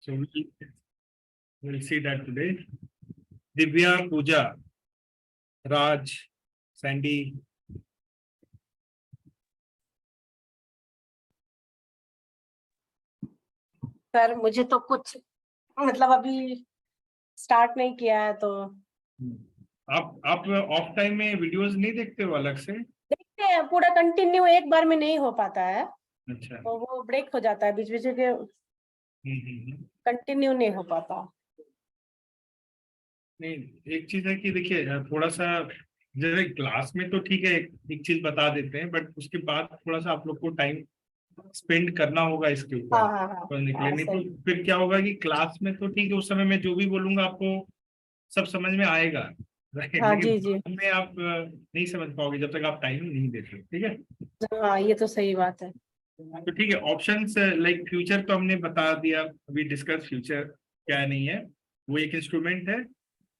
So we'll see that today. Divya, Pooja, Raj, Sandy. Sir मुझे तो कुछ मतलब अभी स्टार्ट नहीं किया है, तो आप ऑफ टाइम में वीडियोस नहीं देखते हो अलग से? देखते हैं, पूरा कंटिन्यू एक बार में नहीं हो पाता है। अच्छा। तो वो ब्रेक हो जाता है बीच बीच के, कंटिन्यू नहीं हो पाता। नहीं, एक चीज है कि देखिए थोड़ा सा जैसे क्लास में तो ठीक है, एक चीज बता देते हैं, बट उसके बाद थोड़ा सा आप लोग को टाइम स्पेंड करना होगा इसके ऊपर पढ़ने के लिए। नहीं तो फिर क्या होगा कि क्लास में तो ठीक है, उस समय मैं जो भी बोलूंगा आपको सब समझ में आएगा, राइट? हाँ, लेकिन जी बाद में आप नहीं समझ पाओगे जब तक आप टाइम नहीं देते, ठीक है? हाँ, ये तो सही बात है। तो ठीक है, ऑप्शंस लाइक फ्यूचर तो हमने बता दिया, अभी डिस्कस फ्यूचर क्या नहीं है। वो एक इंस्ट्रूमेंट है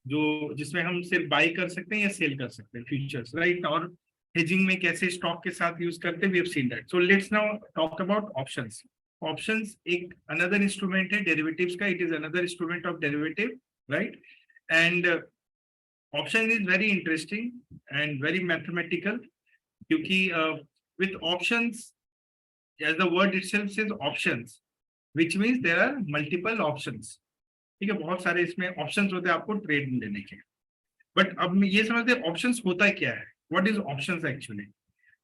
जो जिसमें हम सिर्फ बाई कर सकते हैं या सेल कर सकते हैं फ्यूचर्स, राइट? और हेजिंग में कैसे स्टॉक के साथ यूज करते हैं, we have seen that. So let's now talk about options. Options एक अनदर इंस्ट्रूमेंट है डेरिवेटिव्स का, it is another instrument of derivative, right? And option is very interesting and very mathematical, क्योंकि with options, as the word itself says options, which means there are multiple options, ठीक है? बहुत सारे इसमें options होते हैं आपको ट्रेड में लेने के। बट अब ये समझते हैं ऑप्शंस होता क्या है, व्हाट इज ऑप्शंस एक्चुअली?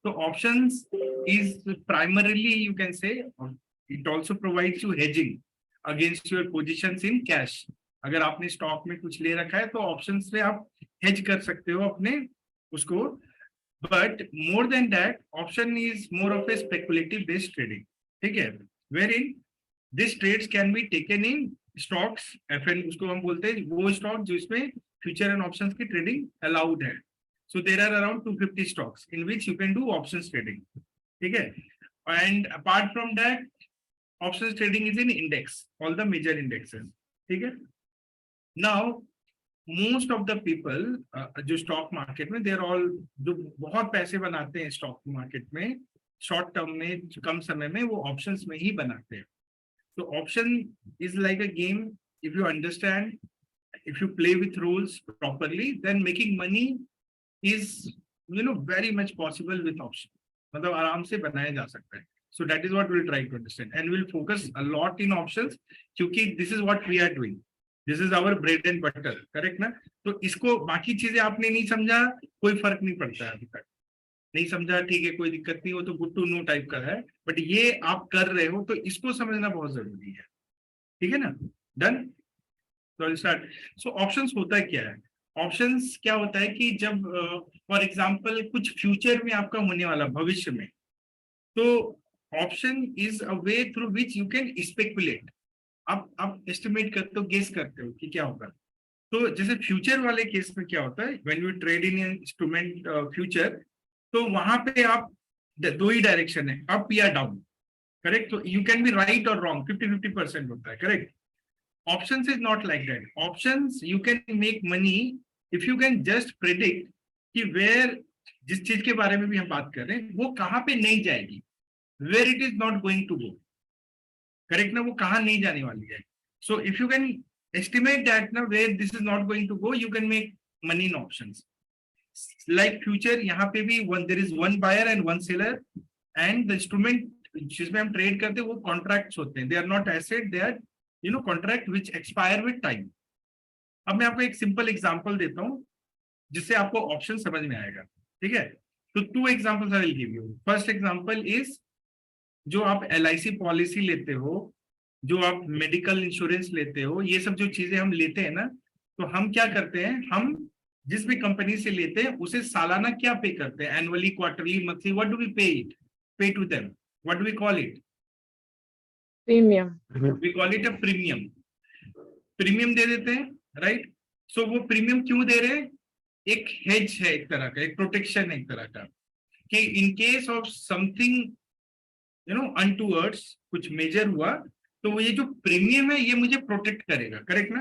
तो options is primarily you can say it also provides you hedging against your positions in cash. अगर आपने स्टॉक में कुछ ले रखा है तो ऑप्शंस से आप हेज कर सकते हो अपने उसको। But more than that, option is more of a speculative based trading, ठीक है? Wherein these trades can be taken in stocks, FN उसको हम बोलते हैं वो स्टॉक जिसमें फ्यूचर एंड ऑप्शंस की ट्रेडिंग अलाउड है। So there are around 250 stocks in which you can do options trading, ठीक है? And apart from that, options trading is in index, all the major indexes, ठीक है? Now most of the people जो stock market में देर all जो बहुत पैसे बनाते हैं स्टॉक मार्केट में शॉर्ट टर्म में कम समय में, वो ऑप्शंस में ही बनाते हैं। तो option is like a game, if you understand, if you play with rules properly, then making money is very much possible with option, मतलब आराम से बनाया जा सकता है। So that is what will try to understand and will focus a lot in options, क्योंकि this is what we are doing, this is our bread and butter, correct ना? तो इसको बाकी चीजें आपने नहीं समझा कोई फर्क नहीं पड़ता है, अभी तक नहीं समझा ठीक है, कोई दिक्कत नहीं, वो तो गुड टू नो टाइप का है। बट ये आप कर रहे हो तो इसको समझना बहुत जरूरी है, ठीक है ना? डन? तो स्टार्ट। सो ऑप्शंस होता है क्या है? ऑप्शंस क्या होता है कि जब फॉर एग्जांपल कुछ फ्यूचर में आपका होने वाला भविष्य में, तो option is a way through which you can speculate. आप एस्टिमेट करते हो, गेस करते हो कि क्या होगा। तो जैसे फ्यूचर वाले केस में क्या होता है, when you trade in instrument future, तो वहां पे आप दो ही डायरेक्शन है, अप या डाउन, करेक्ट? तो यू कैन बी राइट और रॉन्ग, 50-50% होता है, correct? Options is not like that. Options you can make money if you can just predict कि वेयर, जिस चीज के बारे में भी हम बात कर रहे हैं वो कहाँ पे नहीं जाएगी, where it is not going to go, correct ना? वो कहाँ नहीं जाने वाली है। So if you can estimate that now where this is not going to go, you can make money in options. Like future, यहाँ पे भी there is one buyer and one seller, and the instrument जिसमें हम trade करते हैं वो contracts होते हैं, they are not asset, they are contract which expire with time. अब मैं आपको एक सिंपल एग्जांपल देता हूँ जिससे आपको ऑप्शन समझ में आएगा, ठीक है? तो 2 examples I will give you. First example is जो आप LIC पॉलिसी लेते हो, जो आप मेडिकल इंश्योरेंस लेते हो, ये सब जो चीजें हम लेते हैं ना, तो हम क्या करते हैं, हम जिस भी कंपनी से लेते हैं उसे सालाना क्या पे करते हैं, annually, quarterly, monthly, what do we pay it, pay to them, what do we call it? Premium. We call it a premium. Premium दे देते हैं, राइट? सो वो प्रीमियम क्यों दे रहे हैं? एक हेज है, एक तरह का, एक प्रोटेक्शन है एक तरह का, कि इन केस ऑफ समथिंग अनटूवर्ड्स, कुछ मेजर हुआ, तो वो ये जो प्रीमियम है ये मुझे प्रोटेक्ट करेगा, करेक्ट ना?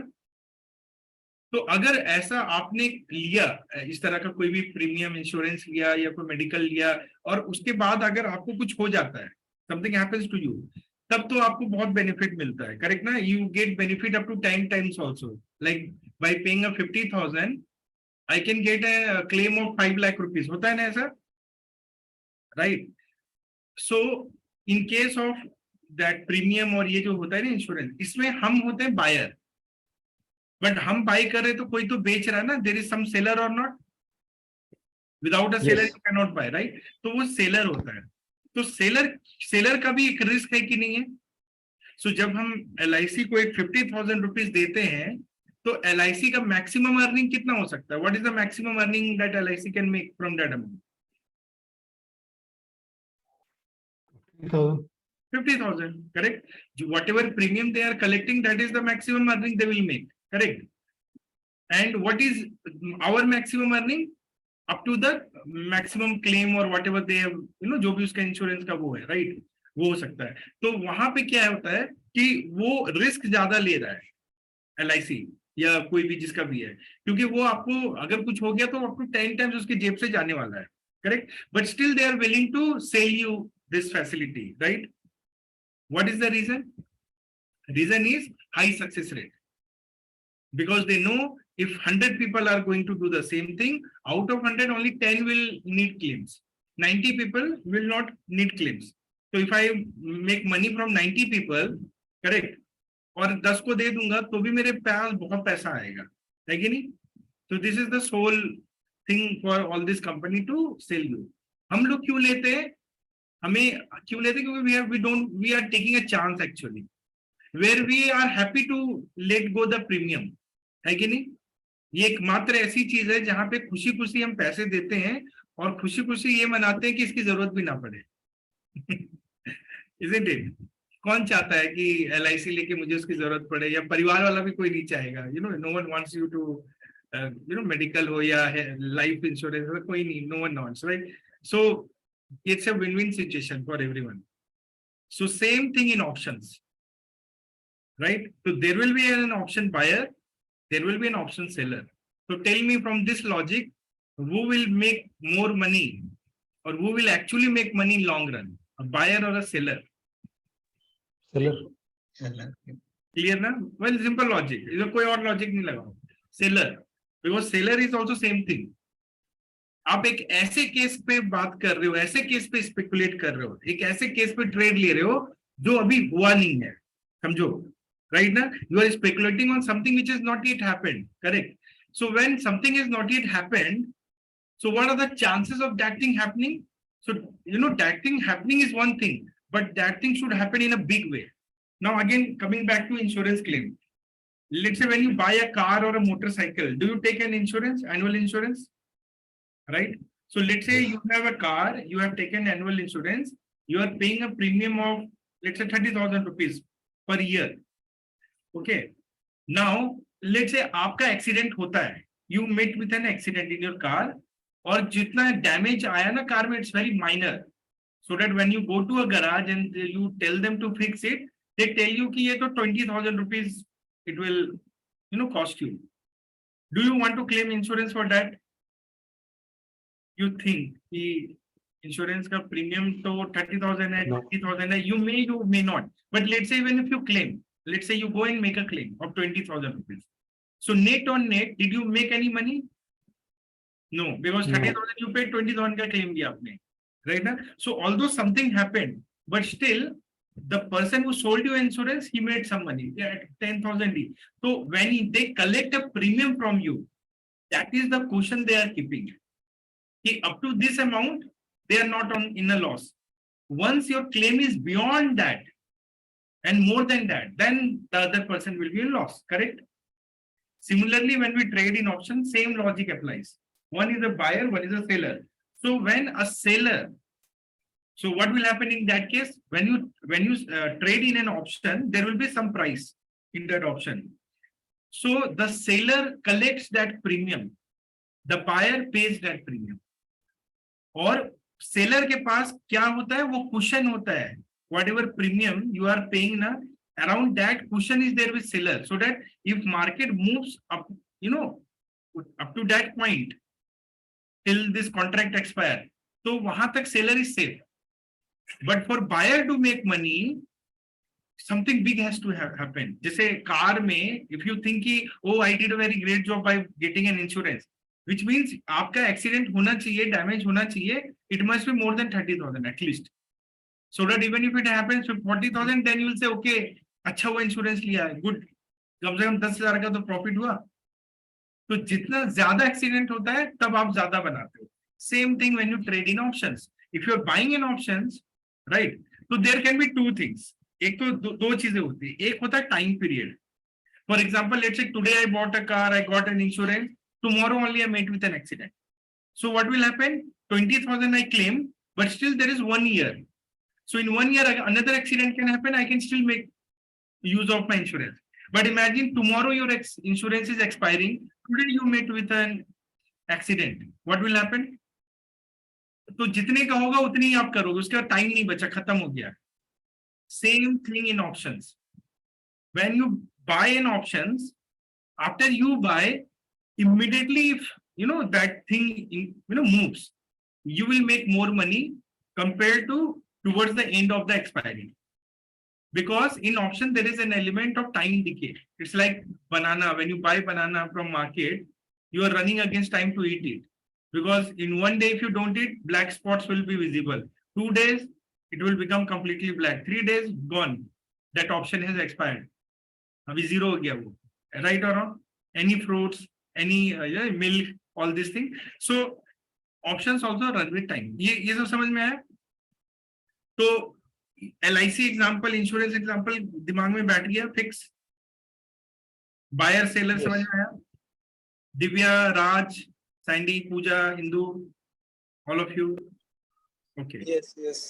तो अगर ऐसा आपने लिया, इस तरह का कोई भी प्रीमियम इंश्योरेंस लिया या कोई मेडिकल लिया, और उसके बाद अगर आपको कुछ हो जाता है, समथिंग हैपेंस टू यू, तब तो आपको बहुत बेनिफिट मिलता है, करेक्ट ना? You get benefit up to 10 times also, like by paying 50,000 I can get a claim of 5 lakh rupees, होता है ना ऐसा, right? So in case of that premium और ये जो होता है ना इंश्योरेंस, इसमें हम होते हैं बायर, बट हम बाई कर रहे तो कोई तो बेच रहा है ना, देयर इज सम सेलर और not, without a seller Yes. You can not buy, right? तो वो सेलर होता है। तो सेलर का भी एक रिस्क है कि नहीं है? सो जब हम LIC को एक 50,000 रुपीज देते हैं, तो LIC का मैक्सिमम अर्निंग कितना हो सकता है? What is the maximum earning that LIC can make from that amount? 50,000. 50,000, correct? Whatever premium they are collecting, that is the maximum earning they will make, correct? And what is our maximum earning? Up to the maximum claim or whatever they have, जो भी उसका insurance का वो है, right? वो हो सकता है। तो वहां पे क्या होता है कि वो रिस्क ज्यादा ले रहा है LIC या कोई भी जिसका भी है, क्योंकि वो आपको अगर कुछ हो गया तो आपको 10 टाइम्स उसकी जेब से जाने वाला है, correct? But still they are willing to sell you this facility, right? What is the reason? Reason is high success rate. Because they know if 100 people are going to do the same thing, out of 100, only 10 will need claims. 90 people will not need claims. So if I make money from 90 people, correct? और 10 को दे दूंगा तो भी मेरे पास बहुत पैसा आएगा, है कि नहीं? So this is the sole thing for all this company to sell you. हम लोग क्यों लेते हैं? हमें क्यों लेते? क्योंकि we are taking a chance actually, where we are happy to let go the premium, है कि नहीं? ये एक मात्र ऐसी चीज है जहां पे खुशी खुशी हम पैसे देते हैं और खुशी खुशी ये मनाते हैं कि इसकी जरूरत भी ना पड़े। Isn't it? कौन चाहता है कि LIC लेके मुझे उसकी जरूरत पड़े, या परिवार वाला भी कोई नहीं चाहेगा, no one wants you to medical हो या लाइफ इंश्योरेंस, कोई नहीं, no one wants, right? So it's a win-win situation for everyone. So same thing in options, right? So there will be an option buyer, there will be an option seller. So tell me from this logic, who will make more money or who will actually make money in long run, a buyer or a seller? Seller. Clear na? Well, simple logic. इधर कोई और logic नहीं लगाओ. Seller, because seller is also same thing. आप एक ऐसे case पे बात कर रहे हो, ऐसे केस पे स्पेकुलेट कर रहे हो, एक ऐसे केस पे ट्रेड ले रहे हो जो अभी हुआ नहीं है, समझो, राइट ना? You are speculating on something which is not yet happened, correct? So when something is not yet happened, so what are the chances of that thing happening? So that thing happening is one thing, but that thing should happen in a big way. Now again coming back to insurance claim, let's say when you buy a car और a motorcycle, do you take an insurance, annual insurance? Right? So let's say you have a car, you have taken annual insurance, you are paying a premium of, let's say 30,000 rupees per year. Okay. Now, let's say आपका accident होता है, you met with an accident in your car, और जितना damage आया ना car में, it's very minor. So that when you go to a garage and you tell them to fix it, they tell you कि ये तो 20,000 rupees it will, cost you. Do you want to claim insurance for that? You think कि insurance का premium तो 30,000 है, 20,000 है, you may not, but let's say even if you claim, let's say you go and make a claim of 20,000 rupees, so net on net, did you make any money? No, because 30,000 you paid, 20,000 का claim दिया आपने, right ना? So although something happened, but still the person who sold you insurance, he made some money, 10,000 each. So when they collect a premium from you, that is the cushion they are keeping. Up to this amount, they are not in a loss. Once your claim is beyond that and more than that, then the other person will be in loss, correct? Similarly, when we trade in options, same logic applies. One is a buyer, one is a seller. So when a seller, so what will happen in that case? When you trade in an option, there will be some price in that option. So the seller collects that premium, the buyer pays that premium. और seller के पास क्या होता है? वो cushion होता है. Whatever premium you are paying na, around that cushion is there with seller, so that if market moves up, up to that point till this contract expire, तो वहां तक seller is safe. But for buyer to make money, something big has to happen. जैसे car में if you think कि oh I did a very great job by getting an insurance, which means आपका accident होना चाहिए, damage होना चाहिए, it must be more than 30,000 at least, so that even if it happens with 40,000 then you will say okay अच्छा हुआ insurance लिया है, good, कम से कम 10,000 का तो प्रॉफिट हुआ. तो जितना ज्यादा एक्सीडेंट होता है तब आप ज्यादा बनाते हो. Same thing when you trade in options. If you are buying in options, right, तो there can be two things. एक तो दो चीजें होती है. एक होता है time period. For example let's say today I bought a car, I got an insurance, tomorrow only I met with an accident. So what will happen, 20,000 I claim, but still there is 1 year. So in 1 year another accident can happen, I can still make use of my insurance. But imagine tomorrow your insurance is expiring, today you met with an accident, what will happen? तो जितने का होगा उतनी ही आप करोगे, उसके बाद time नहीं बचा, खत्म हो गया. Same thing in options. when you buy in options, after you buy, immediately if you know that thing moves, you will make more money compared to towards the end of the expiry. Because in option there is an element of time decay. It's like banana. When you buy banana from market, you are running against time to eat it, because in 1 day if you don't eat, black spots will be visible. 2 days it will become completely black. 3 days gone, that option has expired. Abhi zero ho gaya wo. Right or wrong? Any fruits, any milk, all these things. So options also run with time. ये सब समझ में आया? तो LIC example, insurance example दिमाग में बैठ गया फिक्स. बायर सेलर समझ में आया? Divya, Raj, Sandy, Pooja, Indu, all of you okay? Yes yes.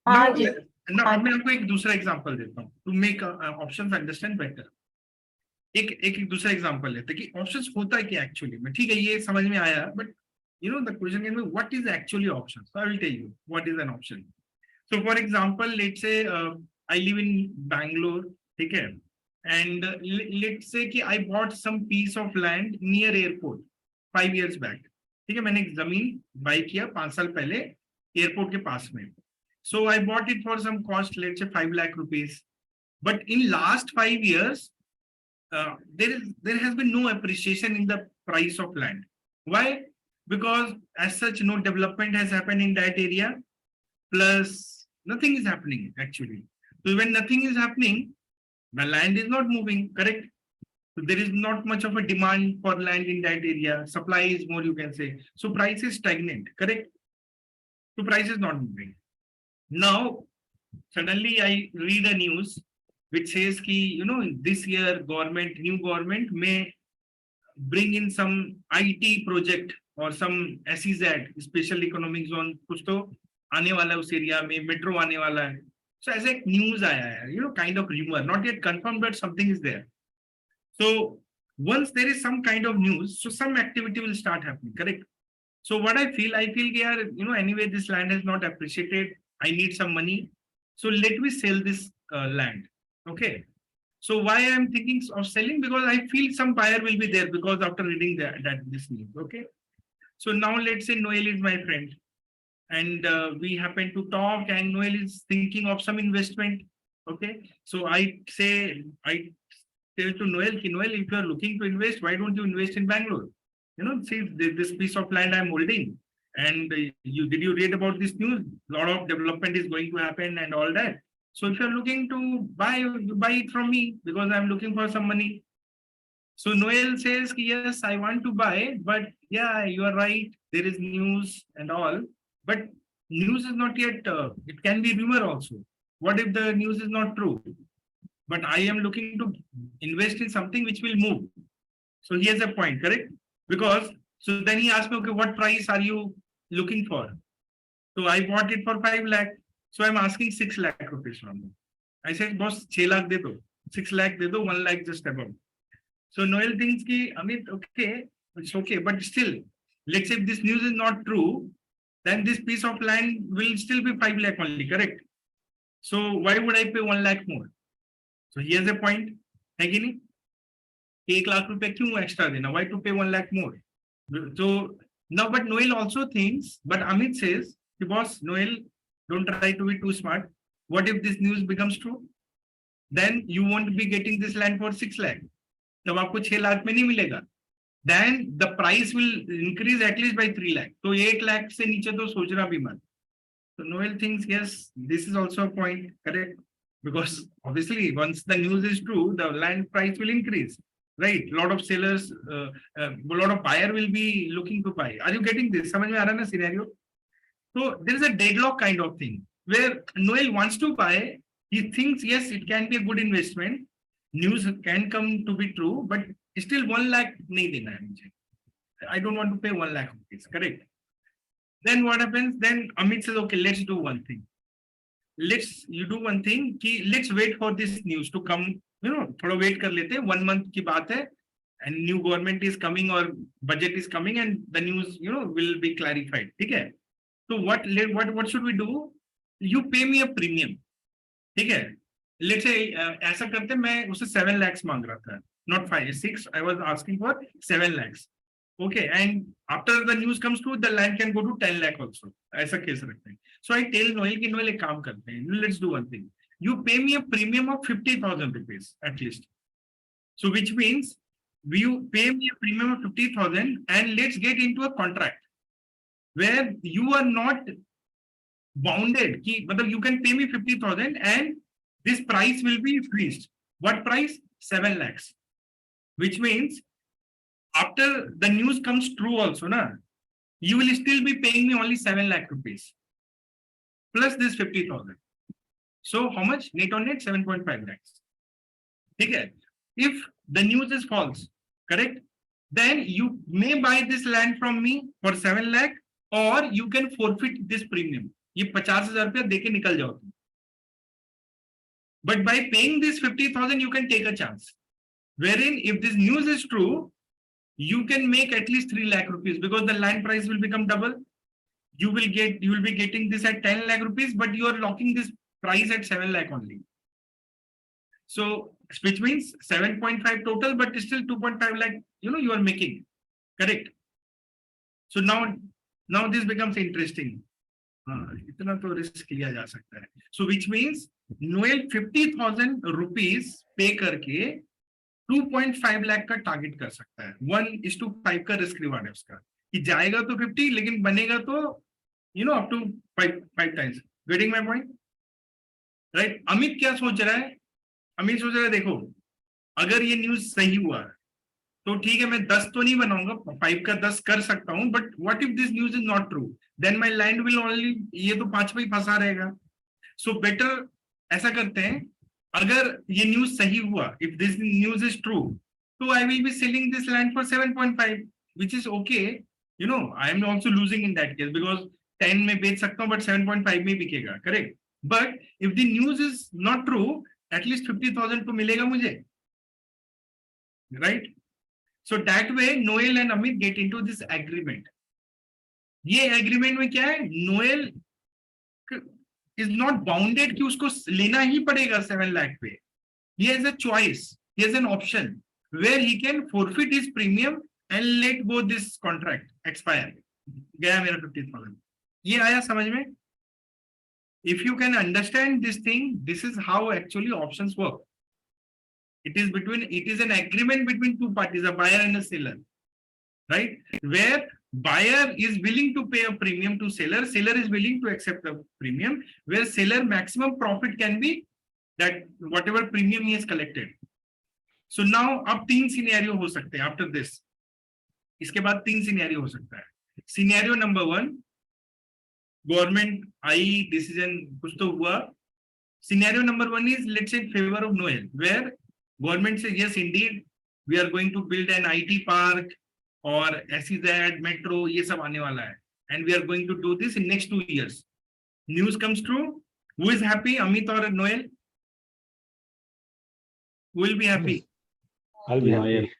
हाँ जी. ना मैं आपको एक दूसरा एग्जांपल देता हूँ to make options understand better. एक दूसरा एग्जांपल लेते हैं कि ऑप्शंस होता है क्या एक्चुअली में. ठीक है, ये समझ में आया, but you know the question can be what is actually options. So I will tell you what is an option. So for example, let's say I live in Bangalore, ठीक है, and let's say कि I bought some piece of land near airport 5 years back. ठीक है, मैंने एक जमीन by किया 5 साल पहले एयरपोर्ट के पास में. So I bought it for some cost, let's say 5 lakh rupees. But in last 5 years, there has been no appreciation in the price of land. Why? Because as such no development has happened in that area. Plus nothing is happening actually. So when nothing is happening, the land is not moving, correct? So there is not much of a demand for land in that area. Supply is more, you can say. So price is stagnant, correct? So price is not moving. Now suddenly I read a news which says ki this year new government may bring in some IT project or some SEZ, special economic zone, कुछ तो आने वाला है उस area में, metro आने वाला है. सो ऐसे एक न्यूज आया है, kind of rumour, not yet confirm, but something is there. So once there is some kind of news, so some activity will start happening, correct? So what I feel कि यार anyway this land is not appreciated, I need some money, so let me sell this land. Okay, so why I am thinking of selling? Because I feel some buyer will be there, because after reading that this news. Okay, so now let's say Noel is my friend, and we happen to talk, and Noel is thinking of some investment. Okay, so I tell to Noel, Noel, if you are looking to invest, why don't you invest in Bangalore? See this piece of land I'm holding, and did you read about this news? A lot of development is going to happen and all that. So if you're looking to buy, you buy it from me, because I'm looking for some money. So Noel says, yes, I want to buy, but yeah, you are right, there is news and all. But news is not yet, it can be rumor also. What if the news is not true? But I am looking to invest in something which will move. So here's a point, correct? Because, so then he asked me, okay, what price are you looking for? So I bought it for 5 lakh. So I'm asking 6 lakh rupees from him. I said, boss, 6 lakh de do. 6 lakh de do, 1 lakh just above. So Noel thinks ki, Amit, okay, it's okay. But still, let's say if this news is not true, then this piece of land will still be 5 lakh only, correct? So why would I pay 1 lakh more? So here's a point. है कि नहीं? 1 lakh रुपए क्यों extra देना? Why to pay 1 lakh more? So now, but Noel also thinks, but Amit says, boss, Noel, don't try to be too smart. What if this news becomes true? then you won't be getting this land for 6 lakh. तब आपको 6 लाख में नहीं मिलेगा. Then the price will increase at least by 3 lakh. तो 8 lakh से नीचे तो सोचना भी मत. So Noel thinks, yes, this is also a point, correct? Because obviously once the news is true, the land price will increase, right? A lot of sellers, a lot of buyer will be looking to buy. Are you getting this? समझ में आ रहा है ना scenario? So there is a deadlock kind of thing where Noel wants to buy. He thinks, yes, it can be a good investment. News can come to be true, but still 1 lakh नहीं देना है मुझे. I don't want to pay 1 lakh rupees, correct? Then what happens? Then Amit says, okay, let's do one thing. Let's wait for this news to come. थोड़ा wait कर लेते हैं. 1 month की बात है, and new government is coming or budget is coming, and the news, will be clarified. ठीक है? So what should we do? You pay me a premium. ठीक है? Let's say ऐसा करते मैं उससे 7 lakhs मांग रहा था, not 5, 6. I was asking for 7 lakhs. Okay, and after the news comes through, the land can go to 10 lakh also. ऐसा केस रखते हैं. So I tell Noel कि Noel एक काम करते हैं. Let's do one thing. You pay me a premium of 50,000 rupees at least. So which means you pay me a premium of 50,000 and let's get into a contract where you are not bounded. कि मतलब you can pay me 50,000 and this price will be freezed. What price? 7 lakhs. Which means after the news comes true also, you will still be paying me only 7 lakh rupees plus this 50,000. So how much? Net on net 7.5 lakhs. Okay. If the news is false, correct? Then you may buy this land from me for 7 lakh or you can forfeit this premium. ये 50,000 रुपया देके निकल जाओ तुम. But by paying this 50,000, you can take a chance. Wherein if this news is true, you can make at least 3 lakh rupees because the land price will become double. You will be getting this at 10 lakh rupees, but you are locking this price at 7 lakh only. So, which means 7.5 total, but still 2.5 lakh, you are making. Correct. So now this becomes interesting. इतना तो risk लिया जा सकता है. So which means Noel 50,000 rupees pay करके 2.5 लाख का target कर सकता है. 1:5 का रिस्क रिवार्ड है उसका कि जाएगा तो 50 लेकिन बनेगा तो up to 5 times. Getting my point? Right? Amit क्या सोच रहा है? अमित सोच रहा है देखो अगर ये न्यूज सही हुआ तो ठीक है मैं 10 तो नहीं बनाऊंगा 5 का 10 कर सकता हूं but what if this news is not true then my land will only ये तो 5 पे ही फंसा रहेगा. सो बेटर ऐसा करते हैं अगर ये न्यूज सही हुआ if this news is true तो I will be selling this land for 7.5 which is okay. I am also losing in that case because 10 में बेच सकता हूं बट 7.5 में बिकेगा. Correct. But if the news is not true at least 50,000 तो मिलेगा मुझे. Right. So that way Noel and Amit get into this agreement. ये agreement में क्या है? Noel is not bounded कि उसको लेना ही पड़ेगा 7 लाख पे. He has a choice. He has an option where he can forfeit his premium and let go this contract expire. गया मेरा 50,000. ये आया समझ में? If you can understand this thing, this is how actually options work. It is an agreement between two parties, a buyer and a seller, right? Where buyer is willing to pay a premium to seller is willing to accept a premium, where seller maximum profit can be that whatever premium he has collected. So now अब 3 scenario हो सकते हैं after this. इसके बाद 3 scenario हो सकता है. Scenario number 1, government आई decision कुछ तो हुआ. Scenario number 1 is let's say in favor of Noel, where government says yes indeed we are going to build an IT park or SEZ metro ये सब आने वाला है and we are going to do this in next 2 years. News comes true. Who is happy? Amit or Noel? Who will be happy? I'll be happy.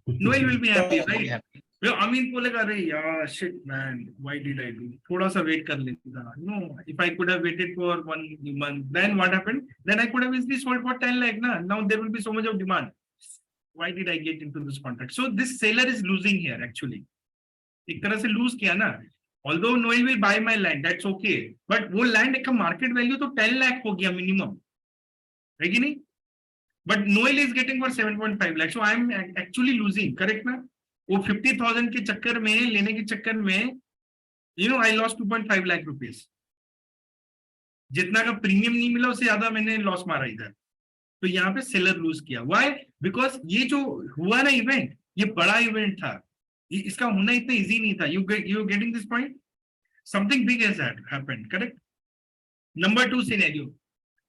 Noel will be happy, right? Amit बोलेगा अरे यार shit man, why did I do? थोड़ा सा wait कर लेता. No, if I could have waited for 1 month, then what happened? Then I could have easily sold for 10 lakh. Now there will be so much of demand. Why did I get into this contract? So this seller is losing here actually. एक तरह से lose किया ना. Although Noel will buy my land, that's okay. But वो land का market value तो 10 lakh हो गया minimum. है कि नहीं? But Noel is getting for 7.5 lakh, so I am actually losing, correct ना? वो 50,000 के चक्कर में, लेने के चक्कर में, you know, I loss 2.5 lakh rupees. जितना का प्रीमियम नहीं मिला उससे ज्यादा मैंने लॉस मारा इधर। तो यहाँ पे सेलर लूज किया। व्हाई? बिकॉज ये जो हुआ ना इवेंट, ये बड़ा इवेंट था, इसका होना इतना इजी नहीं था। You getting this point? Something big has happened, correct? Number 2 scenario,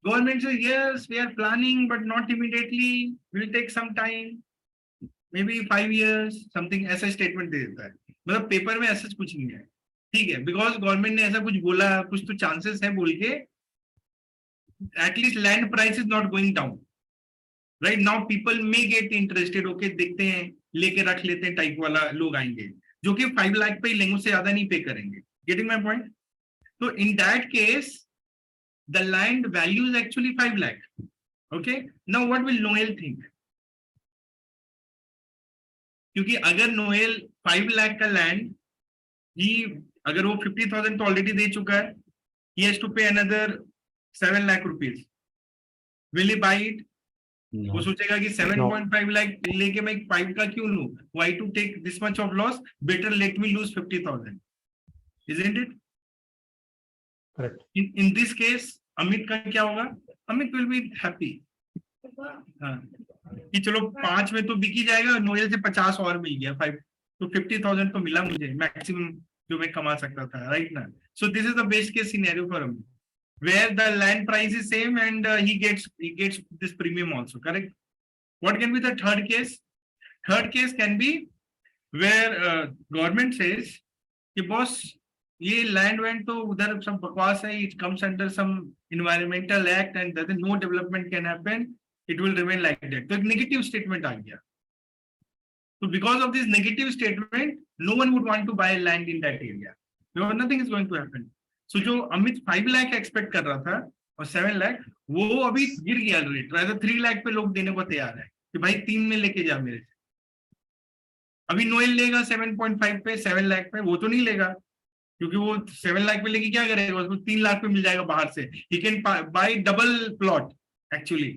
government says yes, we are planning but not immediately, will take some time, maybe 5 years, something ऐसा स्टेटमेंट दे देता है। मतलब पेपर में ऐसा कुछ नहीं है, ठीक है, बिकॉज गवर्नमेंट ने ऐसा कुछ बोला, कुछ तो चांसेस है बोल के, at least land price is not going down, right? Now people may get interested, okay देखते हैं, लेके रख लेते हैं टाइप वाला लोग आएंगे, जो कि 5 लाख पे ही लेंगे, उससे ज्यादा नहीं पे करेंगे। Getting my point? तो in that case the land value is actually 5 lakh. Okay, now what will Noel think? क्योंकि अगर नोएल 5 लाख का लैंड ही, अगर वो 50,000 तो ऑलरेडी दे चुका है, he has to pay another 7 lakh rupees, will he buy it? वो सोचेगा कि 7.5 लाख लेके मैं 5 का क्यों लूं? Why to take this much of loss? Better let me lose 50,000, isn't it? Correct. In this case, Amit का क्या होगा? अमित will be happy, हाँ, कि चलो 5 में तो बिक ही जाएगा, नोएल से 50 और मिल गया, 5 तो 50,000 तो मिला मुझे, मैक्सिमम जो मैं कमा सकता था, राइट ना? सो this is the best case scenario for Amit, where the land price is same and he gets this premium also, correct? What can be the third case? Third case can be where government says कि boss, ये land वैंड तो उधर सब बकवास है, it comes under some environmental act and there is no development can happen, it will remain like that. तो एक नेगेटिव स्टेटमेंट आ गया। तो because of this negative statement, no one would want to buy land in that area, because nothing is going to happen. So जो Amit 5 lakh expect कर रहा था और 7 लाख, वो अभी गिर गया रेट, रादर 3 लाख पे लोग देने को तैयार है कि भाई 3 में लेके जा मेरे से। अभी नोएल लेगा 7.5 पे, 7 लाख पे, वो तो नहीं लेगा, क्योंकि वो 7 लाख पे लेके क्या करेगा, उसको 3 लाख पे मिल जाएगा बाहर से। He can buy double plot actually,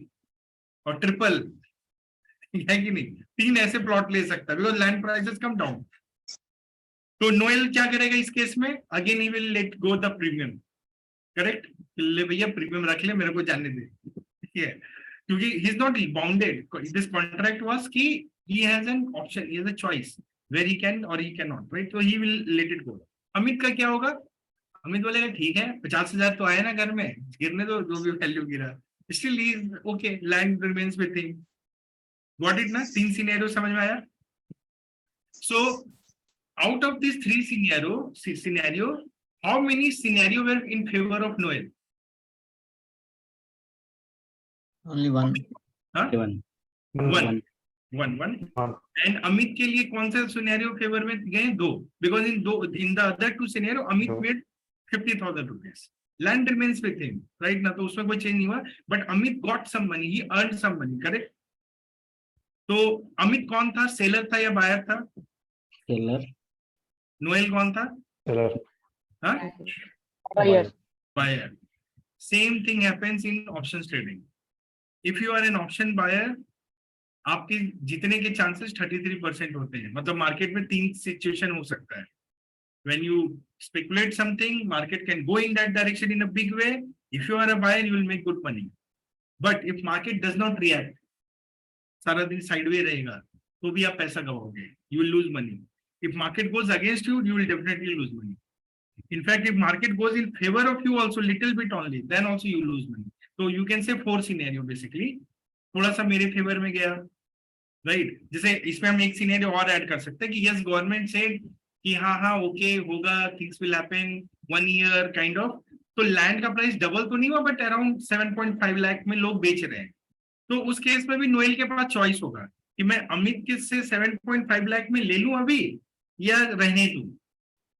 और ट्रिपल, है कि नहीं? 3 ऐसे प्लॉट ले सकता है, because land prices come down. तो नोएल क्या करेगा इस केस में? Again he will let go the premium, correct? ले भैया प्रीमियम रख ले, मेरे को जाने दे, ठीक है? क्योंकि he is not bounded, this contract was कि he has an option, he has a choice where he can or he cannot, right? So he will let it go. Amit का क्या होगा? अमित बोलेगा ठीक है, 50,000 तो आया ना घर में, गिरने दो, जो भी वैल्यू गिरा, still he is okay, land remains with him. Got it ना? 3 सिनेरियो समझ में आया? So out of these 3 scenario, how many scenario were in favor of Noel? Only one. Huh? One. And Amit के लिए कौन सा सिनेरियो फेवर में गए? 2, because in the other 2 scenario Amit made 50,000 rupees, land remains with him, right ना? तो उसमें कोई चेंज नहीं हुआ, but Amit got some money, he earned some money, correct? तो अमित कौन था, सेलर था या बायर था? Seller. नोएल कौन था? Seller. हाँ, buyer. Same thing happens in options trading. If you are an option buyer, आपके जीतने के चांसेस 33% होते हैं। मतलब मार्केट में 3 सिचुएशन हो सकता है। When you speculate something, market can go in that direction in a big way. If you are a buyer, you will make good money. But if market does not react, सारा दिन sideway रहेगा, तो भी आप पैसा गवाओगे, you will lose money. If market goes against you, you will definitely lose money. In fact, if market goes in favor of you also little bit only, then also you lose money. So you can say 4 scenario basically. थोड़ा सा मेरे favour में गया, right? जैसे इसमें हम एक scenario और ऐड कर सकते हैं कि यस, गवर्नमेंट से कि हाँ ओके होगा, things will happen 1 year kind of. तो लैंड का प्राइस डबल तो नहीं हुआ, बट अराउंड 7.5 लाख में लोग बेच रहे हैं। तो उस केस में भी नोएल के पास चॉइस होगा कि मैं अमित के से 7.5 लाख में ले लूं अभी, या रहने दूं,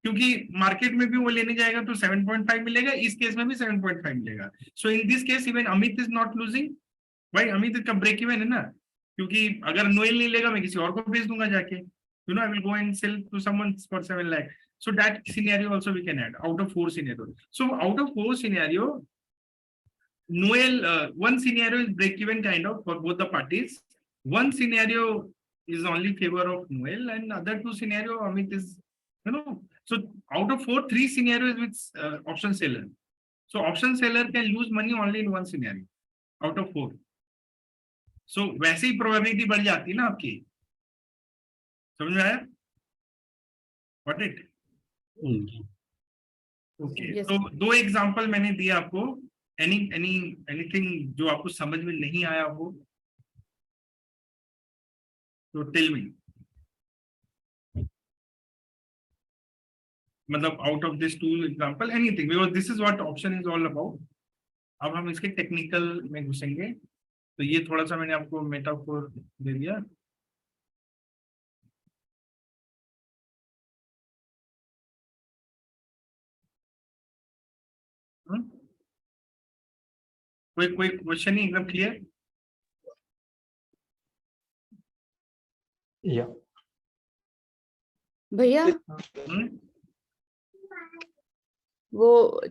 क्योंकि मार्केट में भी वो लेने जाएगा तो 7.5 मिलेगा, इस केस में भी 7.5 मिलेगा। So in this case even Amit is not losing, भाई अमित का ब्रेक इवन है ना, क्योंकि अगर नोएल नहीं लेगा मैं किसी और को बेच दूंगा जाके, you know, I will go and sell to someone for 7 lakh. So that scenario also we can add out of 4 scenario. So out of 4 scenario, Noel, one scenario is break-even kind of for both the parties. One scenario is only favor of Noel, and other two scenario Amit is, So out of 4, 3 scenarios with option seller. So option seller can lose money only in one scenario out of 4. So वैसे ही probability बढ़ जाती है ना आपकी, समझ में आया? Got it? Okay. Yes. तो 2 एग्जांपल मैंने दिया आपको. Anything जो आपको समझ में नहीं आया हो, तो tell me. मतलब out of this 2 example, anything, because this is what option is all about. अब हम इसके टेक्निकल में घुसेंगे. तो ये थोड़ा सा मैंने आपको मेटाफोर दे दिया. कोई क्वेश्चन नहीं, एकदम क्लियर? या भैया वो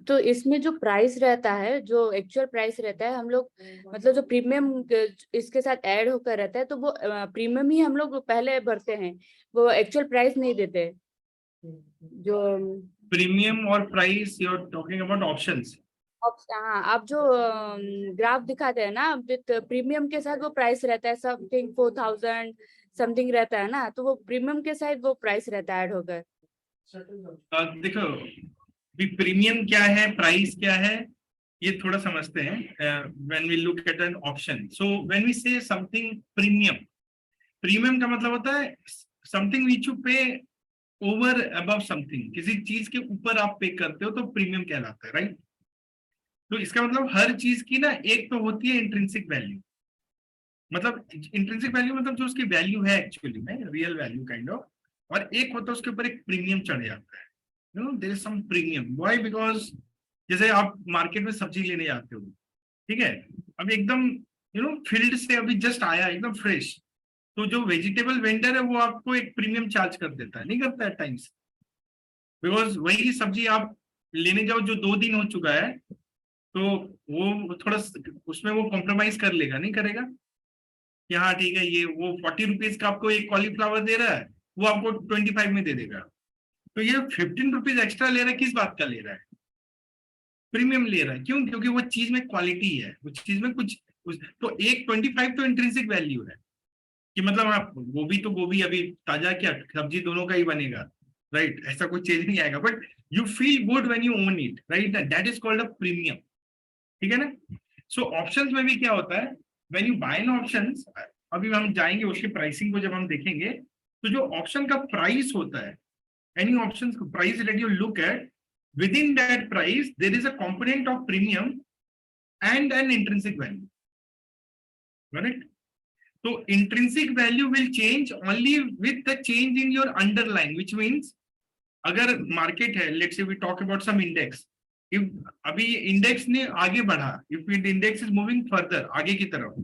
तो इसमें जो प्राइस रहता है, जो एक्चुअल प्राइस रहता है, हम लोग मतलब जो प्रीमियम इसके साथ ऐड होकर रहता है, तो वो प्रीमियम ही हम लोग पहले भरते हैं, वो एक्चुअल प्राइस नहीं देते. जो प्रीमियम और price, you are talking about options. हाँ, आप जो ग्राफ दिखाते हैं ना, विद प्रीमियम के साथ वो प्राइस रहता है, समथिंग 4000 समथिंग रहता है ना, तो वो प्रीमियम के साथ वो प्राइस रहता है ऐड होकर. देखो, प्रीमियम क्या है, प्राइस क्या है, ये थोड़ा समझते हैं. When we look at an option, so when we say something premium का मतलब होता है something which you pay over above something. किसी चीज के ऊपर आप पे करते हो तो प्रीमियम कहलाता है, राइट? तो इसका मतलब हर चीज की ना एक तो होती है इंट्रिंसिक वैल्यू. मतलब इंट्रिंसिक वैल्यू मतलब जो उसकी वैल्यू है एक्चुअली में, रियल वैल्यू काइंड ऑफ, और एक होता है उसके ऊपर एक प्रीमियम चढ़ जाता है. There is some premium. Why? Because जैसे आप मार्केट में सब्जी लेने जाते हो, ठीक है, अभी एकदम फील्ड से अभी जस्ट आया एकदम फ्रेश, तो जो वेजिटेबल वेंडर है वो आपको एक प्रीमियम चार्ज कर देता है, नहीं करता है टाइम्स? बिकॉज वही सब्जी आप लेने जाओ जो 2 दिन हो चुका है, तो वो थोड़ा उसमें वो कॉम्प्रोमाइज कर लेगा, नहीं करेगा कि हाँ ठीक है, ये वो 40 रुपीज का आपको एक कॉलीफ्लावर दे रहा है, वो आपको 25 में दे देगा. तो ये 15 रुपीज एक्स्ट्रा ले रहा है, किस बात का ले रहा है? प्रीमियम ले रहा है. क्यों? क्योंकि वो चीज में क्वालिटी है, वो चीज में कुछ तो एक 25 तो इंट्रिंसिक वैल्यू है कि मतलब आप गोभी तो गोभी अभी ताजा, क्या सब्जी दोनों का ही बनेगा, राइट? ऐसा कोई चेंज नहीं आएगा, but you feel good when you own it, right? That is called a premium. ठीक है ना? सो ऑप्शंस में भी क्या होता है, when you buy in options, अभी हम जाएंगे उसकी प्राइसिंग को जब हम देखेंगे, तो जो ऑप्शन का प्राइस होता है, एनी ऑप्शंस का price that you look at, within that price there is a component of premium and an intrinsic value, correct? So intrinsic value will change only with the change in your underlying, which means अगर market है, let's say we talk about some index, if अभी index ने आगे बढ़ा, if it index is moving further आगे की तरफ,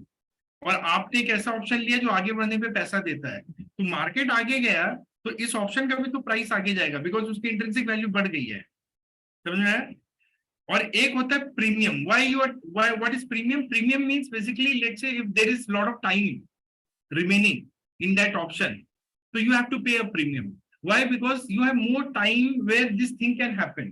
और आपने एक ऐसा ऑप्शन लिया जो आगे बढ़ने पे पैसा देता है, तो मार्केट आगे गया तो इस ऑप्शन का भी तो प्राइस आगे जाएगा, बिकॉज उसकी इंट्रिंसिक वैल्यू बढ़ गई है. समझ में आया? और एक होता है premium. What is premium? Premium means basically, let's say if there is lot of time remaining in that option, so you have to pay a premium. Why? Because you have more time where this thing can happen,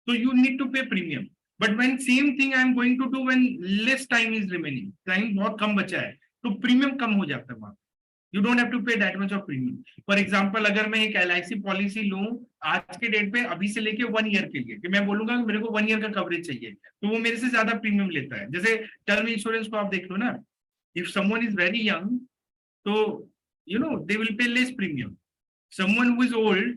so you need to pay premium. But when same thing I am going to do when less time is remaining, time बहुत कम बचा है, तो premium कम हो जाता है वहां. You don't have to pay that much of premium. For example, अगर मैं एक LIC पॉलिसी लूं आज के डेट पे, अभी से लेके 1 ईयर के लिए, कि मैं बोलूंगा कि मेरे को 1 ईयर का कवरेज चाहिए, तो वो मेरे से ज्यादा प्रीमियम लेता है. जैसे टर्म इंश्योरेंस को आप देख लो ना, if someone is very young, तो they will pay less premium. Someone who is old,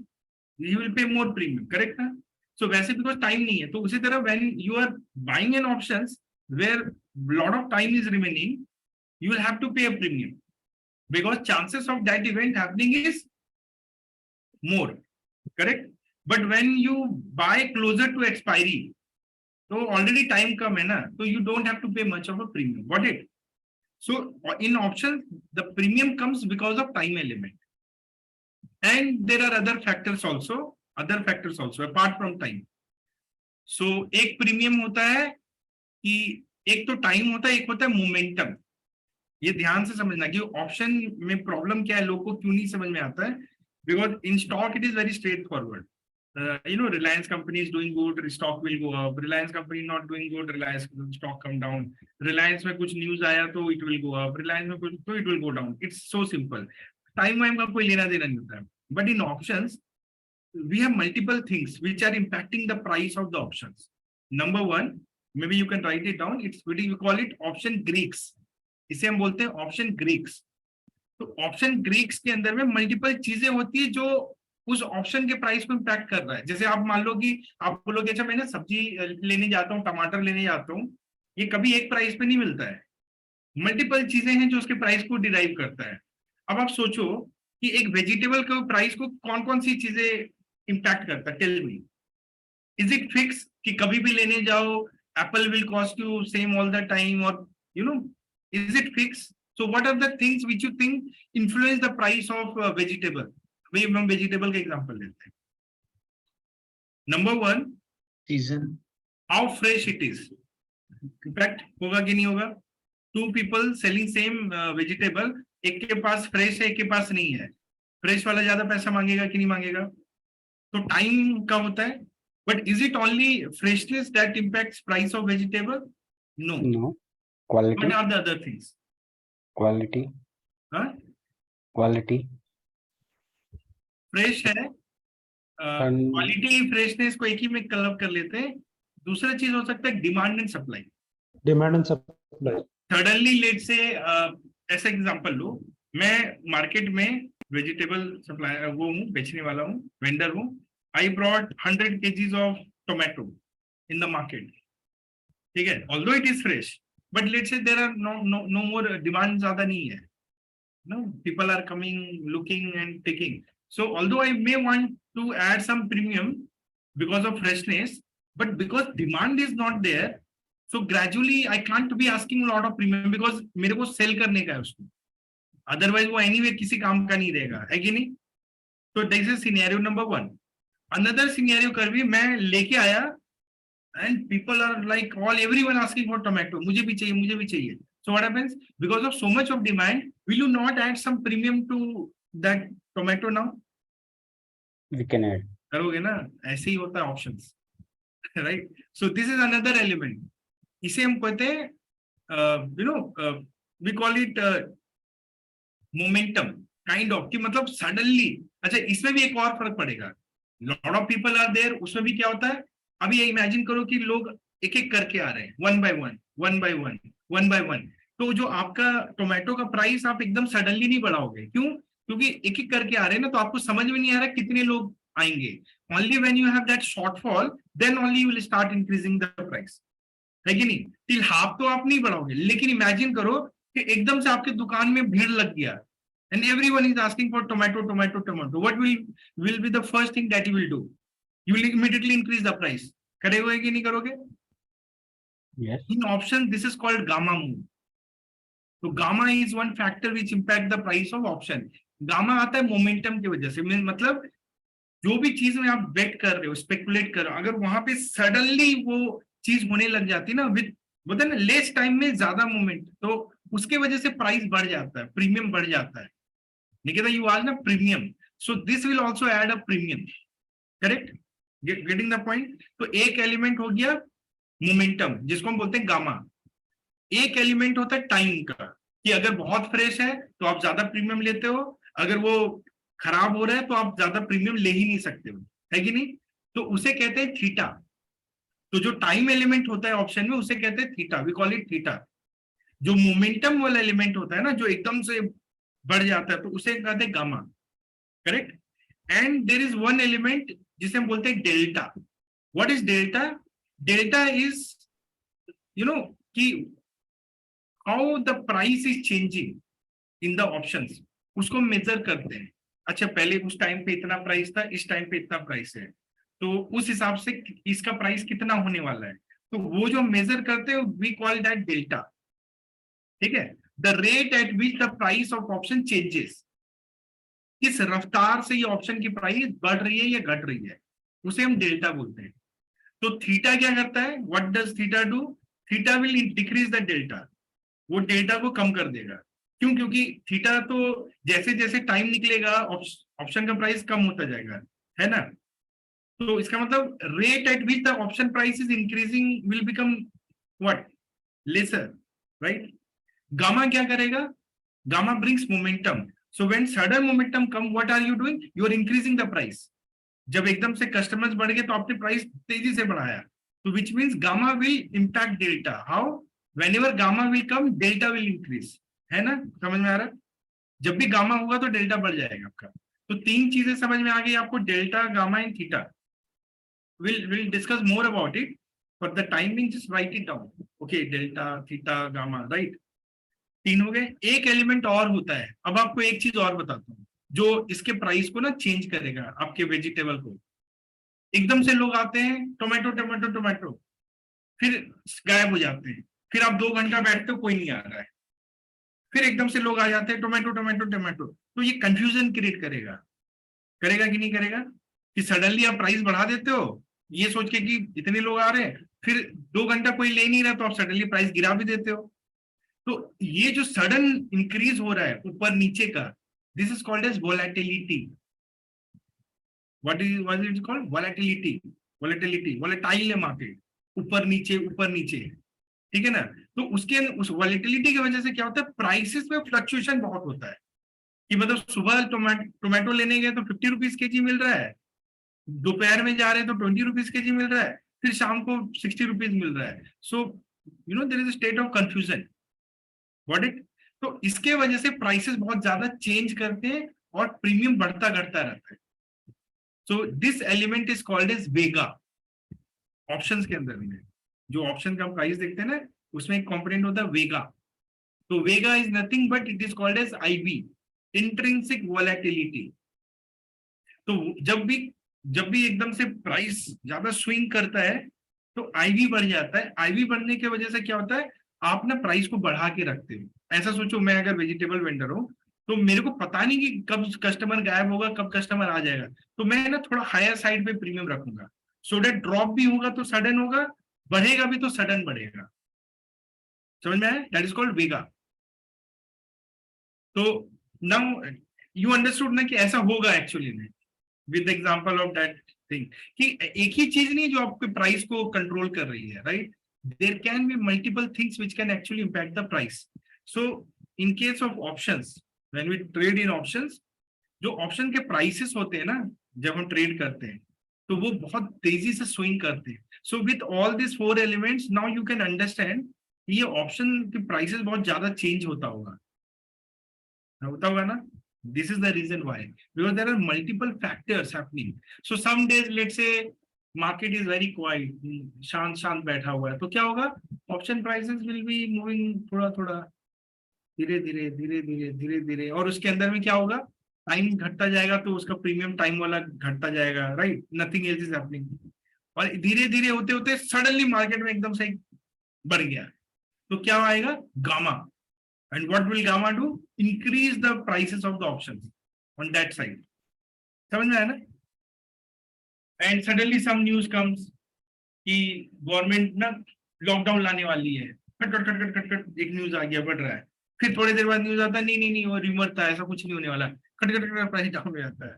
he will pay more premium, correct ना? सो वैसे बिकॉज टाइम नहीं है, तो उसी तरह when you are buying an options where lot of time is remaining, you will have to pay a premium, because chances of that event happening is more, correct? But when you buy closer to expiry, so already time come hai na, so you don't have to pay much of a premium. Got it? So in options the premium comes because of time element, and there are other factors also apart from time. So एक premium होता है कि एक तो time होता है, एक होता है मोमेंटम। ये ध्यान से समझना कि ऑप्शन में प्रॉब्लम क्या है, लोग को क्यों नहीं समझ में आता है। Because in stock it is very straight forward. Reliance company is doing good, stock will go up. Reliance company not doing good, Reliance stock come down. Reliance में कुछ न्यूज आया तो it will go up. Reliance में कुछ तो it will go down. It's so simple. Time वाइम का कोई लेना देना नहीं होता है. But in options we have multiple things which are impacting the price of the options. Number one, maybe you can write it down. We call it option Greeks. इसे हम बोलते हैं ऑप्शन ग्रीक्स। तो ऑप्शन ग्रीक्स के अंदर में multiple चीजें होती है जो उस ऑप्शन के प्राइस को इम्पैक्ट कर रहा है। जैसे आप मान लो कि आप बोलोगे अच्छा मैं ना सब्जी लेने जाता हूँ, टमाटर लेने जाता हूँ, ये कभी एक प्राइस पे नहीं मिलता है, मल्टीपल चीजें हैं जो उसके प्राइस को डिराइव करता है। अब आप सोचो कि एक वेजिटेबल के प्राइस को कौन कौन सी चीजें इम्पैक्ट करता है, tell me. Is it fix कि कभी भी लेने जाओ apple will cost you same all the time, और is it fixed? So what are the things which you think influence the price of vegetable? वही हम वेजिटेबल का एग्जांपल लेते हैं। Number one, season, how fresh it is. Impact होगा कि नहीं होगा? Two people selling same vegetable, एक के पास फ्रेश है, एक के पास नहीं है, फ्रेश वाला ज्यादा पैसा मांगेगा कि नहीं मांगेगा? तो टाइम का होता है। But is it only freshness that impacts price of vegetable? No. No. Quality. What are the other things? Quality. Huh? Quality. Fresh है, And- क्वालिटी फ्रेशनेस को एक ही में क्लब कर लेते हैं। दूसरा चीज हो सकता है demand and supply. Demand and supply. Suddenly let say ऐसा एग्जांपल लो, मैं मार्केट में वेजिटेबल सप्लाई वो हूँ, बेचने वाला हूँ, वेंडर हूँ। I brought 100 kgs of tomato in the market, ठीक है, although it is fresh, but let's say there are no more, demand ज्यादा नहीं है, no, people are coming, looking and taking. So although I may want to add some premium because of freshness, but because demand is not there, so gradually I can't be asking a lot of premium because मेरे को sell करने का है उसको, otherwise वो anyway किसी काम का नहीं रहेगा, है कि नहीं? तो this is scenario number one. Another scenario कर भी मैं लेके आया and people are like everyone asking for tomato, मुझे भी चाहिए, मुझे भी चाहिए. So what happens? Because of so much of demand, will you not add some premium to that tomato now? We can add. करोगे ना? ऐसे ही होता है options, right? So this is another element. इसे हम कहते हैं we call it momentum kind of, कि मतलब सडनली। अच्छा, इसमें भी एक और फर्क पड़ेगा, lot of people are there, उसमें भी क्या होता है, अभी ये इमेजिन करो कि लोग एक एक करके आ रहे हैं, one by one, one by one, one by one. तो जो आपका टोमेटो का प्राइस आप एकदम सडनली नहीं बढ़ाओगे, क्यों? क्योंकि एक एक करके आ रहे हैं ना, तो आपको समझ में नहीं आ रहा कितने लोग आएंगे। Only when you have that shortfall, then only you will start increasing the price, है कि नहीं? टिल हाफ तो आप नहीं बढ़ाओगे, लेकिन इमेजिन करो कि एकदम से आपके दुकान में भीड़ लग गया and everyone is asking for tomato tomato tomato, what will be the first thing that you will do? You will immediately increase the price. करोगे कि नहीं करोगे? Yes. In option this is called gamma move. तो gamma is one factor which impact the price of option. Gamma आता है momentum की वजह से, मतलब जो भी चीज में आप बेट कर रहे हो, स्पेकुलेट कर रहे हो, अगर वहां पे सडनली वो चीज होने लग जाती है ना, विद बोलते हैं ना लेस टाइम में ज्यादा मूवमेंट, तो उसके वजह से प्राइस बढ़ जाता है, प्रीमियम बढ़ जाता है। निकिता यू आज ना premium, so this will also add a premium, correct? Getting the point? तो एक एलिमेंट हो गया मोमेंटम, जिसको हम बोलते हैं गामा। एक एलिमेंट होता है टाइम का, कि अगर बहुत फ्रेश है तो आप ज्यादा प्रीमियम लेते हो, अगर वो खराब हो रहा है तो आप ज्यादा प्रीमियम ले ही नहीं सकते हो, है कि नहीं? तो उसे कहते हैं थीटा। तो जो टाइम एलिमेंट होता है ऑप्शन में, उसे कहते हैं theta, we call it theta. जो मोमेंटम वाला एलिमेंट होता है ना, जो एकदम से बढ़ जाता है, तो उसे कहते हैं gamma, correct? And there is one element जिसे हम बोलते हैं delta. What is delta? Delta is कि how the price is changing in the options, उसको मेजर करते हैं। अच्छा, पहले उस टाइम पे इतना प्राइस था, इस टाइम पे इतना प्राइस है, तो उस हिसाब से इसका प्राइस कितना होने वाला है, तो वो जो मेजर करते हैं वी कॉल दैट डेल्टा, ठीक है? The rate at which the price of option changes, किस रफ्तार से ये ऑप्शन की प्राइस बढ़ रही है या घट रही है, उसे हम डेल्टा बोलते हैं। तो थीटा क्या करता है? What does theta do? Theta will decrease the delta, वो डेल्टा को कम कर देगा। क्यों? क्योंकि थीटा तो जैसे जैसे टाइम निकलेगा ऑप्शन का प्राइस कम होता जाएगा, है ना। तो इसका मतलब rate at which the option price is increasing will become what, lesser, right. Gamma क्या करेगा? Gamma brings momentum. So when sudden momentum come, what are you doing? You are increasing the price. जब एकदम से customers बढ़ गए तो आपने price तेजी से बढ़ाया, तो which means gamma will impact delta. How? Whenever gamma will come, delta will increase, है ना। समझ में आ रहा है? जब भी गामा होगा तो डेल्टा बढ़ जाएगा आपका। तो तीन चीजें समझ में आ गई आपको, delta, gamma and theta. we'll discuss more about it, for the time being just write it down. Okay, delta, theta, gamma, right? तीन हो गए। एक एलिमेंट और होता है, अब आपको एक चीज और बताता हूँ जो इसके प्राइस को ना चेंज करेगा, आपके वेजिटेबल को। एकदम से लोग आते हैं, टोमेटो टोमेटो टोमेटो, फिर गायब हो जाते हैं, फिर आप 2 घंटा बैठते हो, कोई नहीं आ रहा है, फिर एकदम से लोग आ जाते हैं, टोमेटो टोमेटो टोमेटो। तो ये कंफ्यूजन क्रिएट करेगा, करेगा कि नहीं करेगा? कि सडनली आप प्राइस बढ़ा देते हो ये सोच के कि इतने लोग आ रहे हैं, फिर 2 घंटा कोई ले नहीं रहा तो आप सडनली प्राइस गिरा भी देते हो। तो ये जो सडन इंक्रीज हो रहा है ऊपर नीचे का, this is called as volatility. What is called? Volatility. Volatility, volatile है मार्केट, ऊपर नीचे, ठीक है ना। तो उस वोलेटिलिटी की वजह से क्या होता है, प्राइसेस में फ्लक्चुएशन बहुत होता है। कि मतलब सुबह टोमेटो लेने गए तो 50 रुपीज के जी मिल रहा है, दोपहर में जा रहे हैं तो 20 रुपीज के जी मिल रहा है, फिर शाम को 60 रुपीज मिल रहा है। So you know there is a state of confusion, what it. तो इसके वजह से प्राइसेस बहुत ज्यादा चेंज करते हैं और प्रीमियम बढ़ता घटता रहता है। So this element is called as vega. Options के अंदर में जो ऑप्शन का प्राइस देखते हैं ना, उसमें एक कंपोनेंट होता है वेगा। तो vega is nothing but it is called as IV, intrinsic volatility. तो जब भी एकदम से प्राइस ज्यादा स्विंग करता है तो आईवी बढ़ जाता है। आईवी बढ़ने की वजह से क्या होता है, आप ना प्राइस को बढ़ा के रखते हो। ऐसा सोचो, मैं अगर वेजिटेबल वेंडर हूं तो मेरे को पता नहीं कि कब कस्टमर गायब होगा, कब कस्टमर आ जाएगा, तो मैं ना थोड़ा हायर साइड पे प्रीमियम रखूंगा, सो दैट ड्रॉप भी होगा तो सडन होगा, बढ़ेगा भी तो सडन बढ़ेगा। समझ में आया? दैट इज कॉल्ड वेगा। तो नाउ यू अंडरस्टूड ना कि ऐसा होगा एक्चुअली में, with example of that thing, कि एक ही चीज नहीं जो आपके प्राइस को कंट्रोल कर रही है, right. There can be multiple things which can actually impact the price. So in case of options, when we trade in options, जो ऑप्शन के प्राइसेस होते हैं ना, जब हम ट्रेड करते हैं तो वो बहुत तेजी से स्विंग करते हैं। So with all this 4 elements now you can understand ये ऑप्शन के प्राइसेस बहुत ज्यादा चेंज होता होगा ना। This is the reason why, because there are multiple factors happening. So some days, let's say, market is very quiet, शांत बैठा हुआ है, तो क्या होगा, option prices will be moving थोड़ा धीरे, और उसके अंदर में क्या होगा, टाइम घटता जाएगा तो उसका प्रीमियम टाइम वाला घटता जाएगा, right. Nothing else is happening. और धीरे होते होते सडनली मार्केट में एकदम से बढ़ गया, तो क्या आएगा, gamma. And what will gamma do? Increase the prices of the options on that side. समझ में आया ना? And suddenly some news comes कि गवर्नमेंट ना लॉकडाउन लाने वाली है, खट एक न्यूज आ गया, बढ़ रहा है। फिर थोड़ी देर बाद न्यूज आता है, नहीं वो रिमर था, ऐसा कुछ नहीं होने वाला, खट प्राइस डाउन हो जाता है।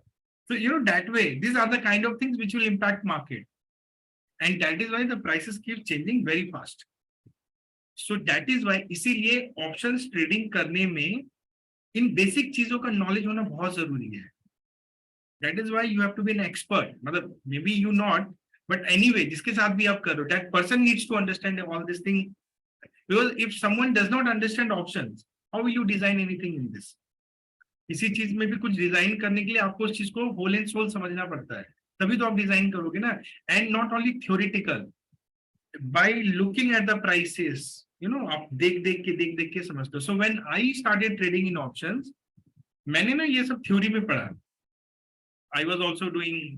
So you know that way, these are the kind of things which will impact market, and that is why the prices keep changing very fast. So that is why, इसीलिए options trading करने में इन basic चीजों का knowledge होना बहुत जरूरी है। That is why you have to be an expert, मतलब maybe you not, but anyway जिसके साथ भी आप करो, that person needs to understand all this thing, because if someone does not understand options, how will you design anything in this. इसी चीज में भी कुछ डिजाइन करने के लिए आपको उस चीज को होल एंड सोल समझना पड़ता है, तभी तो आप डिजाइन करोगे ना। And not only theoretical, by looking at the prices, you know, आप देख के समझते हो। So when I started trading in options, मैंने ना ये सब थ्योरी में पढ़ा। I was also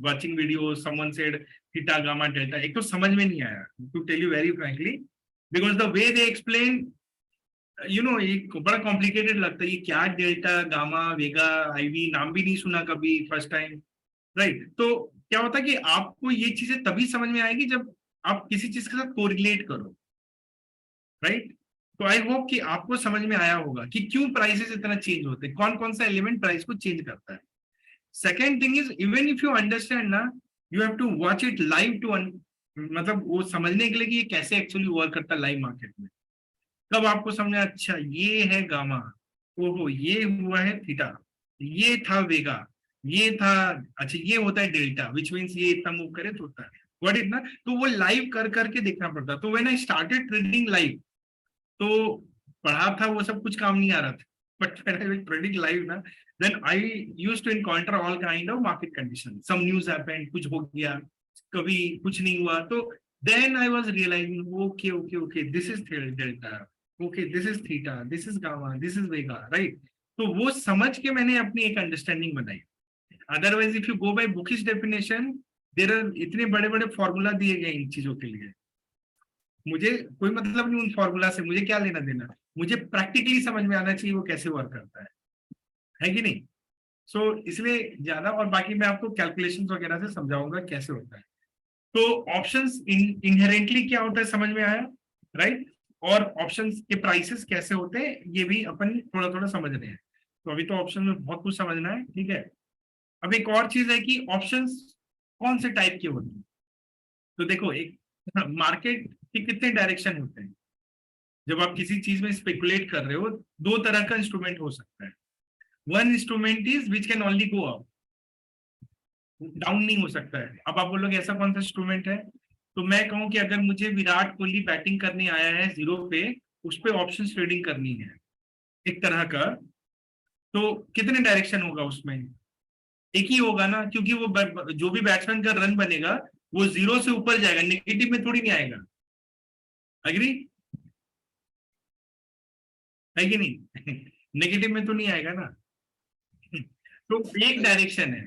watching videos, someone said theta, gamma, delta, एक तो समझ में नहीं आया, to tell you very frankly, because the way they explain, you know, एक बड़ा complicated लगता है, ये क्या डेल्टा, गामा, वेगा, आईवी, नाम भी नहीं सुना कभी, फर्स्ट टाइम, राइट। तो क्या होता है कि आपको ये चीजें तभी समझ में आएगी जब आप किसी चीज के साथ कोरिलेट करो। राइट। तो आई होप कि आपको समझ में आया होगा कि क्यों प्राइसेस इतना चेंज होते हैं, कौन कौन सा एलिमेंट प्राइस को चेंज करता है। Second thing is, even if you understand ना, you have to watch it live too, मतलब वो समझने के लिए कि ये कैसे एक्चुअली वर्क करता है लाइव मार्केट में। तब आपको समझ में, अच्छा ये है गामा, ओहो ये हुआ है थीटा, ये था वेगा, ये था, अच्छा ये होता है डेल्टा, विच मीन्स ये इतना मूव करे तो होता है व्हाट इज ना। तो वो लाइव कर करके देखना पड़ता। तो when I started trading live, तो पढ़ा था वो सब कुछ काम नहीं आ रहा था, but when I was trading live ना, then I used to encounter all kind of market conditions. Some news happened, कुछ हो गया, कभी कुछ नहीं हुआ, तो then I was realizing, okay, this is delta, okay, this is theta, this is gamma, this is vega, right? तो वो समझ के मैंने अपनी एक अंडरस्टैंडिंग बनाई। Otherwise if you go by bookish definition, there are इतने बड़े बड़े फॉर्मूला दिए गए इन चीजों के लिए, मुझे कोई मतलब नहीं उन फॉर्मूला से, मुझे क्या लेना देना, मुझे प्रैक्टिकली समझ में आना चाहिए वो कैसे वर्क करता है कि नहीं। सो इसलिए ज्यादा, और बाकी मैं आपको कैलकुलेशंस वगैरह से समझाऊंगा कैसे होता है। तो ऑप्शंस इनहेरेंटली क्या होता है समझ में आया, राइट। और ऑप्शंस के प्राइसेस कैसे होते हैं ये भी अपन थोड़ा थोड़ा समझ रहे हैं। तो अभी तो ऑप्शन में बहुत कुछ समझना है, ठीक है। अब एक और चीज है कि ऑप्शंस कौन से टाइप के होते हैं। तो देखो, एक मार्केट के कितने डायरेक्शन होते हैं। जब आप किसी चीज में स्पेकुलेट कर रहे हो, दो तरह का इंस्ट्रूमेंट हो सकता है। One instrument is which can only go up, down नहीं हो सकता है। अब आप बोलोगे ऐसा कौन सा इंस्ट्रूमेंट है, तो मैं कहूं कि अगर मुझे विराट कोहली बैटिंग करने आया है 0 पे, उस पे ऑप्शन ट्रेडिंग करनी है एक तरह का, तो कितने डायरेक्शन होगा उसमें, एक ही होगा ना, क्योंकि वो जो भी बैट्समैन का रन बनेगा वो 0 से ऊपर जाएगा, नेगेटिव में थोड़ी नहीं आएगा। एग्री है कि नहीं? नेगेटिव में तो नहीं आएगा ना। तो एक डायरेक्शन है।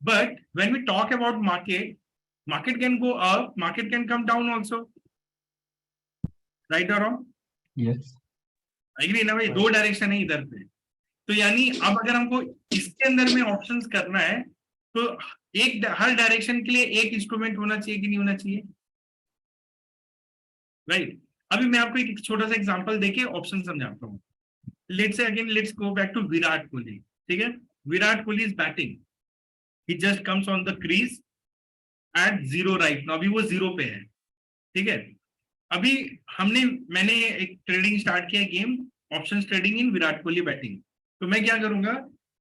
But when we talk about market, market can go up, market can come down also, right or wrong? Yes. Agree ना भाई, दो डायरेक्शन है इधर पे। तो यानी अब अगर हमको इसके अंदर में ऑप्शंस करना है, तो एक हर डायरेक्शन के लिए एक इंस्ट्रूमेंट होना चाहिए कि नहीं होना चाहिए, राइट। अभी मैं आपको एक छोटा सा एग्जांपल देके ऑप्शन समझाता हूँ। Let's say again let's go back to Virat Kohli, ठीक है। Virat Kohli is batting, he just comes on the crease at 0 right now, अभी वो 0 पे है, ठीक है। अभी मैंने एक ट्रेडिंग स्टार्ट किया, game options trading in Virat Kohli batting. तो मैं क्या करूंगा,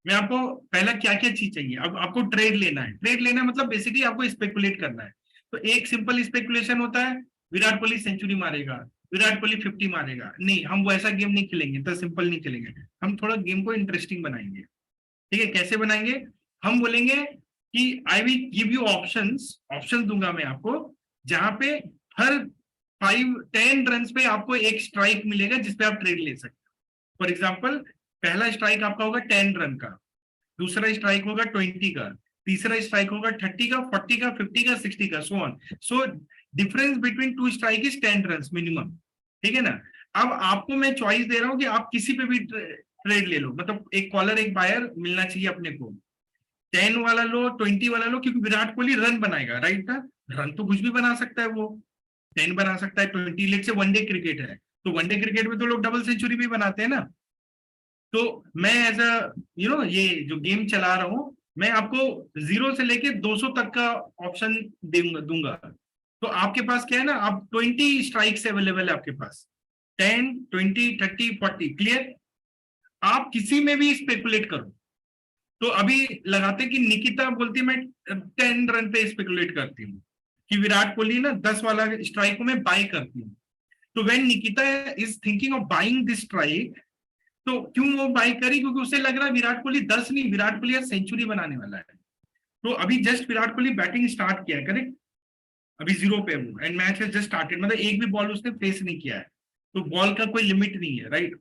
मैं आपको पहला क्या क्या चीज चाहिए, अब आपको ट्रेड लेना है। ट्रेड लेना मतलब बेसिकली आपको स्पेकुलेट करना है। तो एक सिंपल स्पेकुलेशन होता है, विराट कोहली सेंचुरी मारेगा, विराट कोहली 50 मारेगा। नहीं, हम वो ऐसा गेम नहीं खेलेंगे, तो सिंपल नहीं खेलेंगे, हम थोड़ा गेम को इंटरेस्टिंग बनाएंगे, ठीक है। कैसे बनाएंगे, हम बोलेंगे कि I will give you options दूंगा मैं आपको, जहां पे हर 5-10 रन पे आपको एक स्ट्राइक मिलेगा जिसपे आप ट्रेड ले सकते हो। फॉर एग्जांपल, पहला स्ट्राइक आपका होगा 10 रन का, दूसरा स्ट्राइक होगा 20 का, तीसरा स्ट्राइक होगा 30 का, 40 का, 50 का, 60 का, so on. So difference between 2 strike is 10 run minimum, ठीक है ना। अब आपको मैं चॉइस दे रहा हूं कि आप किसी पे भी ट्रेड ले लो, मतलब एक कॉलर एक बायर मिलना चाहिए अपने को। 10 वाला लो, 20 वाला लो, क्योंकि विराट कोहली रन बनाएगा, राइट ना। रन तो कुछ भी बना सकता है, वो 10 बना सकता है, 20। लेट से वनडे क्रिकेट है, तो वनडे क्रिकेट में तो लोग डबल सेंचुरी भी बनाते हैं ना। तो मैं एज अ ये जो गेम चला रहा हूं, मैं आपको 0 से लेके 200 तक का ऑप्शन दूंगा। तो आपके पास क्या है ना, आप 20 स्ट्राइक्स अवेलेबल है आपके पास, 10, 20, 30, 40, क्लियर। आप किसी में भी स्पेकुलेट करो। तो अभी लगाते कि निकिता बोलती मैं 10 रन पे स्पेकुलेट करती हूँ, कि विराट कोहली ना 10 वाला स्ट्राइक को मैं बाय करती हूँ। तो when Nikita is thinking of buying this strike, तो क्यों वो बाय करी, क्योंकि उसे लग रहा है विराट कोहली 10 नहीं, विराट कोहली आज सेंचुरी बनाने वाला है। तो अभी just Virat Kohli batting start किया है, करेक्ट, अभी 0 पे वो, and match has just started, मतलब एक भी बॉल उसने फेस नहीं किया है, तो बॉल का कोई लिमिट नहीं है, राइट।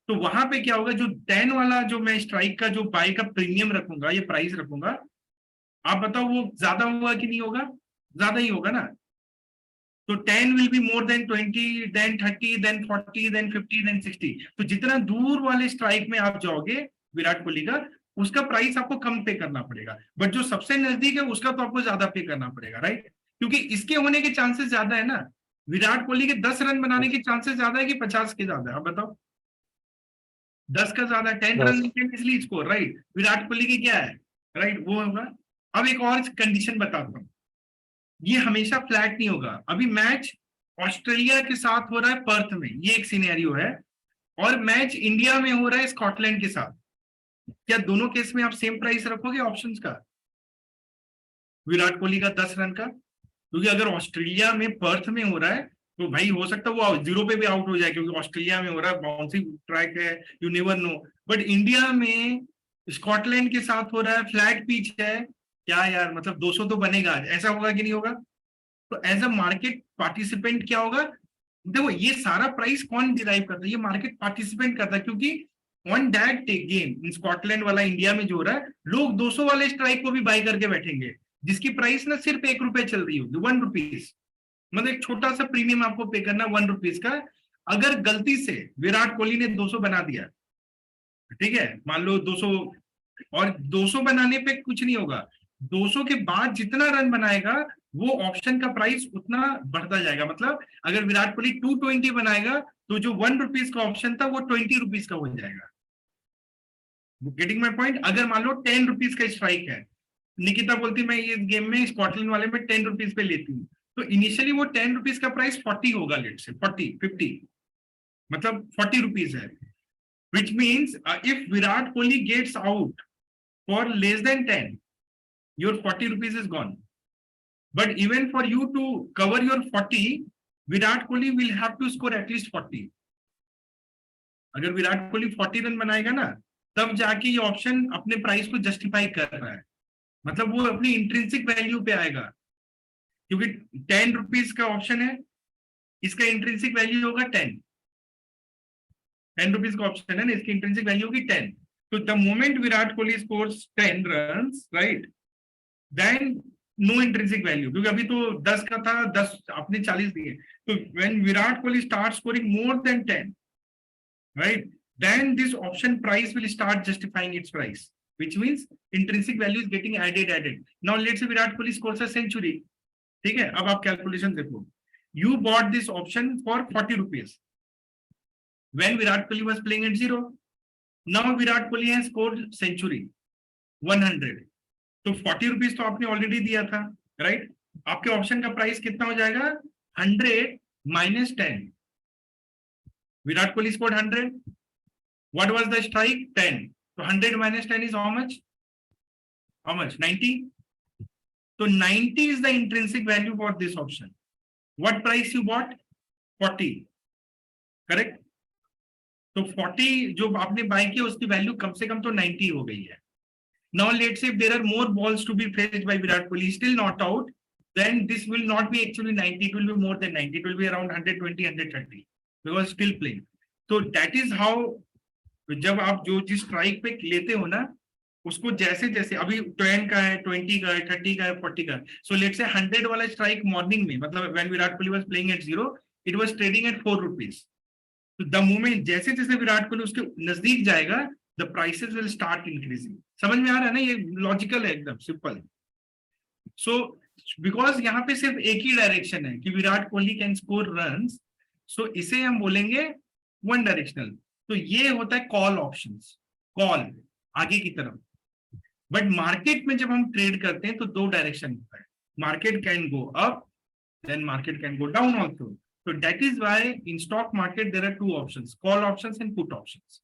तो वहां पे क्या होगा, जो 10 वाला जो मैं स्ट्राइक का जो बाय का प्रीमियम रखूंगा, ये प्राइस रखूंगा, आप बताओ वो ज्यादा होगा कि नहीं होगा, ज्यादा ही होगा ना। तो 10 will be more than 20, then 30, then 40, then 50, then 60। तो जितना दूर वाले स्ट्राइक में आप जाओगे विराट कोहली का, उसका प्राइस आपको कम पे करना पड़ेगा, बट जो सबसे नजदीक है उसका तो आपको ज्यादा पे करना पड़ेगा, राइट। क्योंकि इसके होने के चांसेस ज्यादा है ना। विराट कोहली के 10 रन बनाने के चांसेस ज्यादा है कि 50 के ज्यादा है? आप बताओ। 10 का ज्यादा, 10 run can easily score, right? Virat Kohli की क्या है, राइट? वो होगा। अब एक और कंडीशन बताता हूँ, ये हमेशा फ्लैट नहीं होगा। अभी मैच ऑस्ट्रेलिया के साथ हो रहा है पर्थ में, ये एक सिनेरियो है, और मैच इंडिया में हो रहा है स्कॉटलैंड के साथ। क्या दोनों केस में आप सेम प्राइस रखोगे ऑप्शंस का, विराट कोहली का 10 रन का? क्योंकि अगर ऑस्ट्रेलिया में पर्थ में हो रहा है तो भाई हो सकता है वो 0 पे भी आउट हो जाए, क्योंकि ऑस्ट्रेलिया में हो रहा है, बाउंसिंग ट्रैक है, you never know. But India में स्कॉटलैंड के साथ हो रहा है, फ्लैट पिच है, क्या यार, मतलब 200 तो बनेगा आज, ऐसा होगा कि नहीं होगा? तो एज अ मार्केट पार्टिसिपेंट क्या होगा, देखो ये सारा प्राइस कौन डिराइव करता है, ये मार्केट पार्टिसिपेंट करता है। क्योंकि on that game in Scotland वाला इंडिया में जो हो रहा है, लोग 200 वाले स्ट्राइक को भी बाय करके बैठेंगे, जिसकी प्राइस ना सिर्फ 1 रुपए चल रही होगी, 1 रुपीज, मतलब एक छोटा सा प्रीमियम आपको पे करना 1 रुपीज का। अगर गलती से विराट कोहली ने 200 बना दिया, ठीक है, मान लो 200, और 200 बनाने पे कुछ नहीं होगा, 200 के बाद जितना रन बनाएगा वो ऑप्शन का प्राइस उतना बढ़ता जाएगा। मतलब अगर विराट कोहली 220 बनाएगा तो जो 1 रुपीज का ऑप्शन था वो 20 रुपीज का हो जाएगा। Getting my point? अगर मान लो 10 रुपीज का स्ट्राइक है, निकिता बोलती मैं ये गेम में स्कॉटलैंड वाले में 10 रुपीज पे लेती हूँ, तो इनिशियली वो 10 रुपीज का प्राइस 40 होगा, लेट से 40 50, मतलब 40 रुपीज है। Which means if Virat Kohli gets out for less than 10, your 40 rupees is gone. But even for you to cover your 40, Virat Kohli will have to score at least 40। अगर विराट कोहली 40 रन बनाएगा ना, तब जाके ये ऑप्शन अपने प्राइस को जस्टिफाई कर रहा है, मतलब वो अपनी इंट्रिंसिक वैल्यू पे आएगा। क्योंकि 10 रुपीज का ऑप्शन है, इसका इंट्रिंसिक वैल्यू होगा 10 रुपीज का ऑप्शन है ना, इसकी इंट्रिंसिक वैल्यू होगी 10। तो the moment Virat Kohli scores 10 runs, right, then no intrinsic value, क्योंकि अभी तो 10 का था, 10 आपने 40 दिए, तो when Virat Kohli start scoring more than 10, right, then this option price will start justifying its price, which means intrinsic value is getting added. Now let's say Virat Kohli scores a century, ठीक है? अब आप कैलकुलेशन देखो, you bought this option for 40 rupees when Virat Kohli was playing at 0. Now Virat Kohli has scored century 100, तो 40 rupees तो आपने already दिया था, राइट? आपके ऑप्शन का प्राइस कितना हो जाएगा? 100 minus 10. Virat Kohli scored 100. What was the strike? 10. So 100 minus 10 is how much? How much? 90. So 90 is the intrinsic value for this option. What price you bought? 40. Correct? तो 40 जो आपने बाय किया उसकी वैल्यू कम से कम तो 90 हो गई है। Now let's say if there are more balls to be faced by Virat Kohli, still not out, then this will not be actually 90, it will be more than 90, it will be around 120, 130, because still playing. So that is how, जब आप जो जिस strike पे लेते हो ना, उसको जैसे जैसे अभी 10 का है, 20 का है, 30 का है, 40 का है, सो लेट्स से 100 वाला स्ट्राइक मॉर्निंग में, मतलब when Virat Kohli was playing at 0, it was trading at 4 rupees. तो द मोमेंट जैसे जैसे विराट कोहली उसके नजदीक जाएगा, the prices will start increasing. समझ में आ रहा है ना? ये लॉजिकल है, एकदम सिंपल। सो बिकॉज यहाँ पे सिर्फ एक ही डायरेक्शन है कि Virat Kohli can score runs, so इसे हम बोलेंगे वन डायरेक्शनल। तो ये होता है कॉल ऑप्शंस, कॉल आगे की तरफ। बट मार्केट में जब हम ट्रेड करते हैं तो 2 डायरेक्शन होता है, market can go up, then market can go down also. तो that is why in stock market there are 2 options, call options and put options.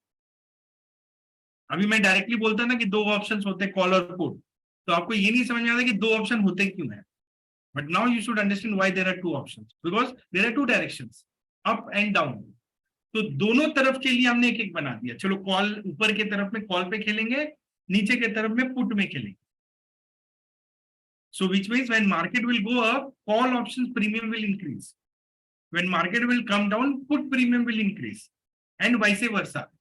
अभी मैं डायरेक्टली बोलता ना कि 2 ऑप्शंस होते हैं, कॉल और पुट, तो आपको ये नहीं समझ में आता कि 2 ऑप्शन होते क्यों है। But now you should understand why there are 2 options, because there are 2 directions, up and down. तो दोनों तरफ के लिए हमने एक एक बना दिया। चलो कॉल ऊपर के तरफ में कॉल पे खेलेंगे, नीचे के तरफ में पुट में खेलेंगे। So which means when market will go up, call options premium will increase, when market will come down, put premium will increase, and vice versa.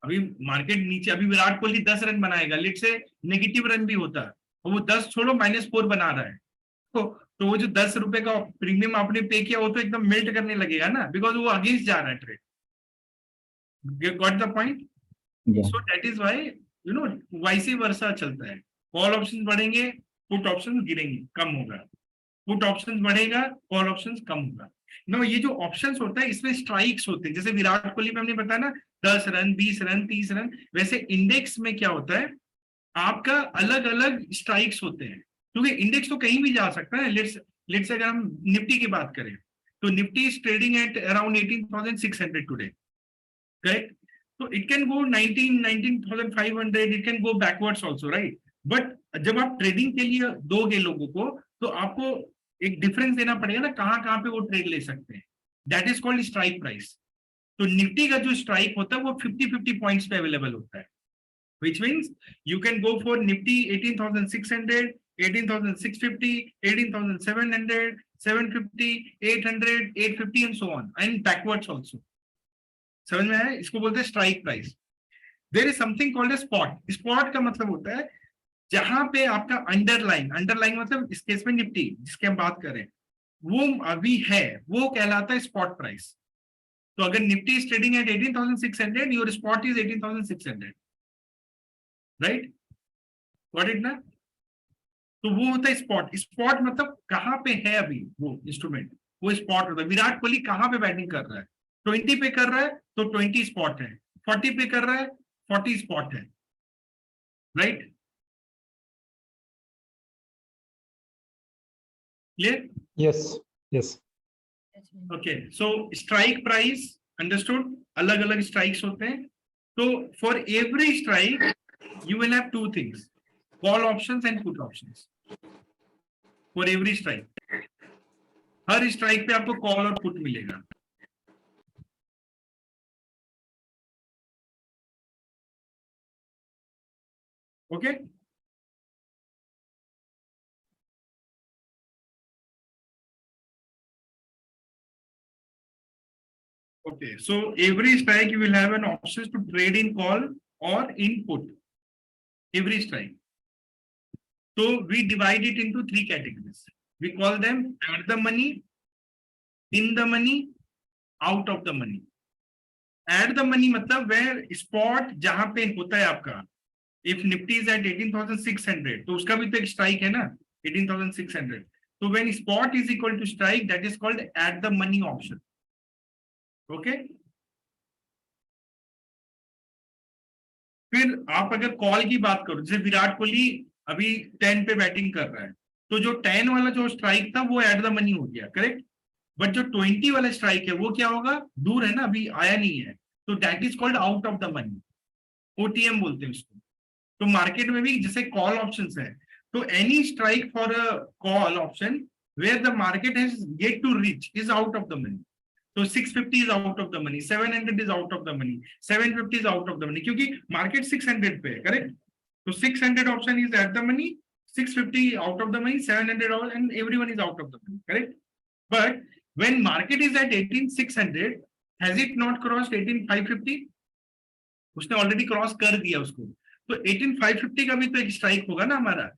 अभी मार्केट नीचे, अभी विराट कोहली 10 रन बनाएगा, लेट से नेगेटिव रन भी होता है, और वो 10 छोड़ो -4 बना रहा है, तो वो जो 10 रुपए का प्रीमियम आपने पे किया वो तो एकदम मेल्ट करने लगेगा ना, बिकॉज वो अगेंस्ट जा रहा है trade. Got the point? So that is why you know vice versa चलता है। कॉल ऑप्शन बढ़ेंगे, पुट ऑप्शन गिरेंगे, कम होगा, पुट ऑप्शन बढ़ेगा, कॉल ऑप्शन कम होगा। नो, ये जो ऑप्शंस होता है इसमें स्ट्राइक्स होते हैं, जैसे विराट कोहली में हमने बताया ना 10 रन, 20 रन, 30 रन, वैसे इंडेक्स में क्या होता है, आपका अलग अलग स्ट्राइक्स होते हैं, क्योंकि इंडेक्स तो कहीं भी जा सकता है। लेट्स अगर हम निफ्टी की बात करें तो Nifty is trading at around 18,600 today, correct? तो it can go 19,500, it can go backwards also, right? But जब आप ट्रेडिंग के लिए दोगे लोगों को तो आपको एक डिफरेंस देना पड़ेगा ना, कहाँ पे वो ट्रेड ले सकते हैं, that is called strike price. तो निफ्टी का जो स्ट्राइक होता है वो 50-50 पॉइंट्स पे अवेलेबल होता है, which means you can go for Nifty 18,600, 18,650, 18,700, 750, 800, 850 and so on, and backwards also. समझ में है? इसको बोलते हैं strike price. There is something called a spot. Spot का मतलब होता है जहां पे आपका अंडरलाइन मतलब इस केस में निफ्टी जिसकी हम बात करें वो अभी है, वो कहलाता है स्पॉट प्राइस। तो अगर Nifty is trading eight 18,600, your spot is 18,600, right? Got it ना? तो वो होता है स्पॉट। स्पॉट मतलब कहां पे है अभी वो इंस्ट्रूमेंट, वो स्पॉट होता है। विराट कोहली कहां पे बैटिंग कर रहा है, 20 पे कर रहा है तो 20 स्पॉट है, 40 पे कर रहा है 40 स्पॉट है, right? Clear? Yes, yes. Okay, so strike price understood, अलग अलग स्ट्राइक्स होते हैं। तो for every strike you will have two things, call options and put options for every strike। Her strike पे आपको कॉल और पुट मिलेगा। Okay, okay, so every strike you will have an option to trade in call or in put, every strike। So we divide it into three categories, we call them at the money, in the money, out of the money। at the money मतलब where spot जहां पे होता है आपका, if nifty is at 18,600 तो उसका भी तो एक स्ट्राइक है ना 18,600, तो when spot is equal to strike that is called at the money option। Okay, फिर आप अगर कॉल की बात करो, जैसे विराट कोहली अभी 10 पे बैटिंग कर रहा है तो जो 10 वाला जो स्ट्राइक था वो एट द मनी हो गया, करेक्ट? बट जो 20 वाला स्ट्राइक है वो क्या होगा, दूर है ना, अभी आया नहीं है, तो that is called out of the money, OTM बोलते हैं उसको। तो मार्केट में भी जैसे कॉल ऑप्शंस है, तो any strike for a call option where the market has yet to reach is out of the money. तो 650 is out of the money, 700 is out of the money, 750 is out of the money, क्योंकि market 600 पे है, correct? तो 600 option is at the money, 650 out of the money, 700 out, and everyone is out of the money, correct? But when market is at 18,600, has it not crossed 18,550? उसने already cross कर दिया उसको, तो 18,550 का भी तो एक स्ट्राइक होगा ना हमारा।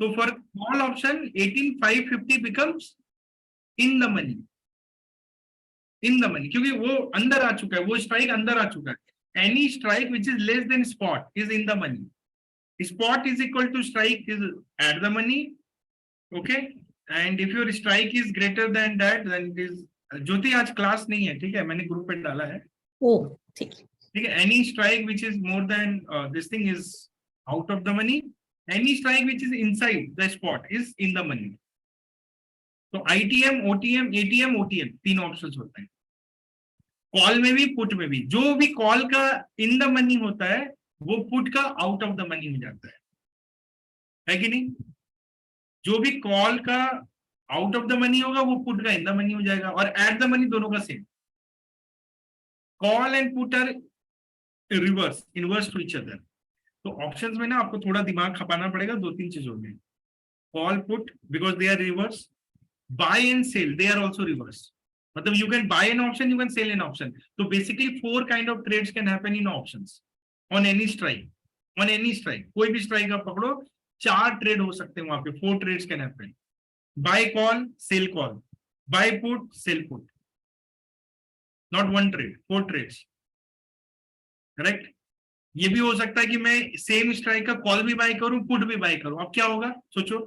तो for call option 18,550 becomes in the money, in the money, क्योंकि वो अंदर आ चुका है, वो स्ट्राइक अंदर आ चुका है। Any strike which is less than spot is in the money, spot is equal to strike is at the money, okay? And if your strike is greater than that then it is, Jyoti आज class नहीं है, ठीक है, मैंने group पे डाला है, ओ ठीक है, ठीक है? Any strike which is more than this thing is out of the money, any strike which is inside the spot is in the money. तो आईटीएम, ओटीएम, एटीएम, ओटीएम तीन ऑप्शंस होते हैं, कॉल में भी पुट में भी। जो भी कॉल का इन द मनी होता है वो पुट का आउट ऑफ द मनी हो जाता है कि नहीं? जो भी कॉल का आउट ऑफ द मनी होगा वो पुट का इन द मनी हो जाएगा, और एट द मनी दोनों का same. Call and put are reverse, inverse to each other. तो ऑप्शंस में ना आपको थोड़ा दिमाग खपाना पड़ेगा दो तीन चीजों में, call put because they are reverse, buy and sell they are also reverse, मतलब you can buy an option, you can sell an option। तो basically 4 kind of trades can happen in options on any strike, on any strike, कोई भी strike आप पकड़ो 4 trade हो सकते हैं वहां पे, 4 trades can happen, buy call, sell call, buy put, sell put, not one trade, 4 trades, correct? ये भी हो सकता है कि मैं सेम स्ट्राइक का कॉल भी बाय करूं, पुट भी बाय करूं, अब क्या होगा सोचो,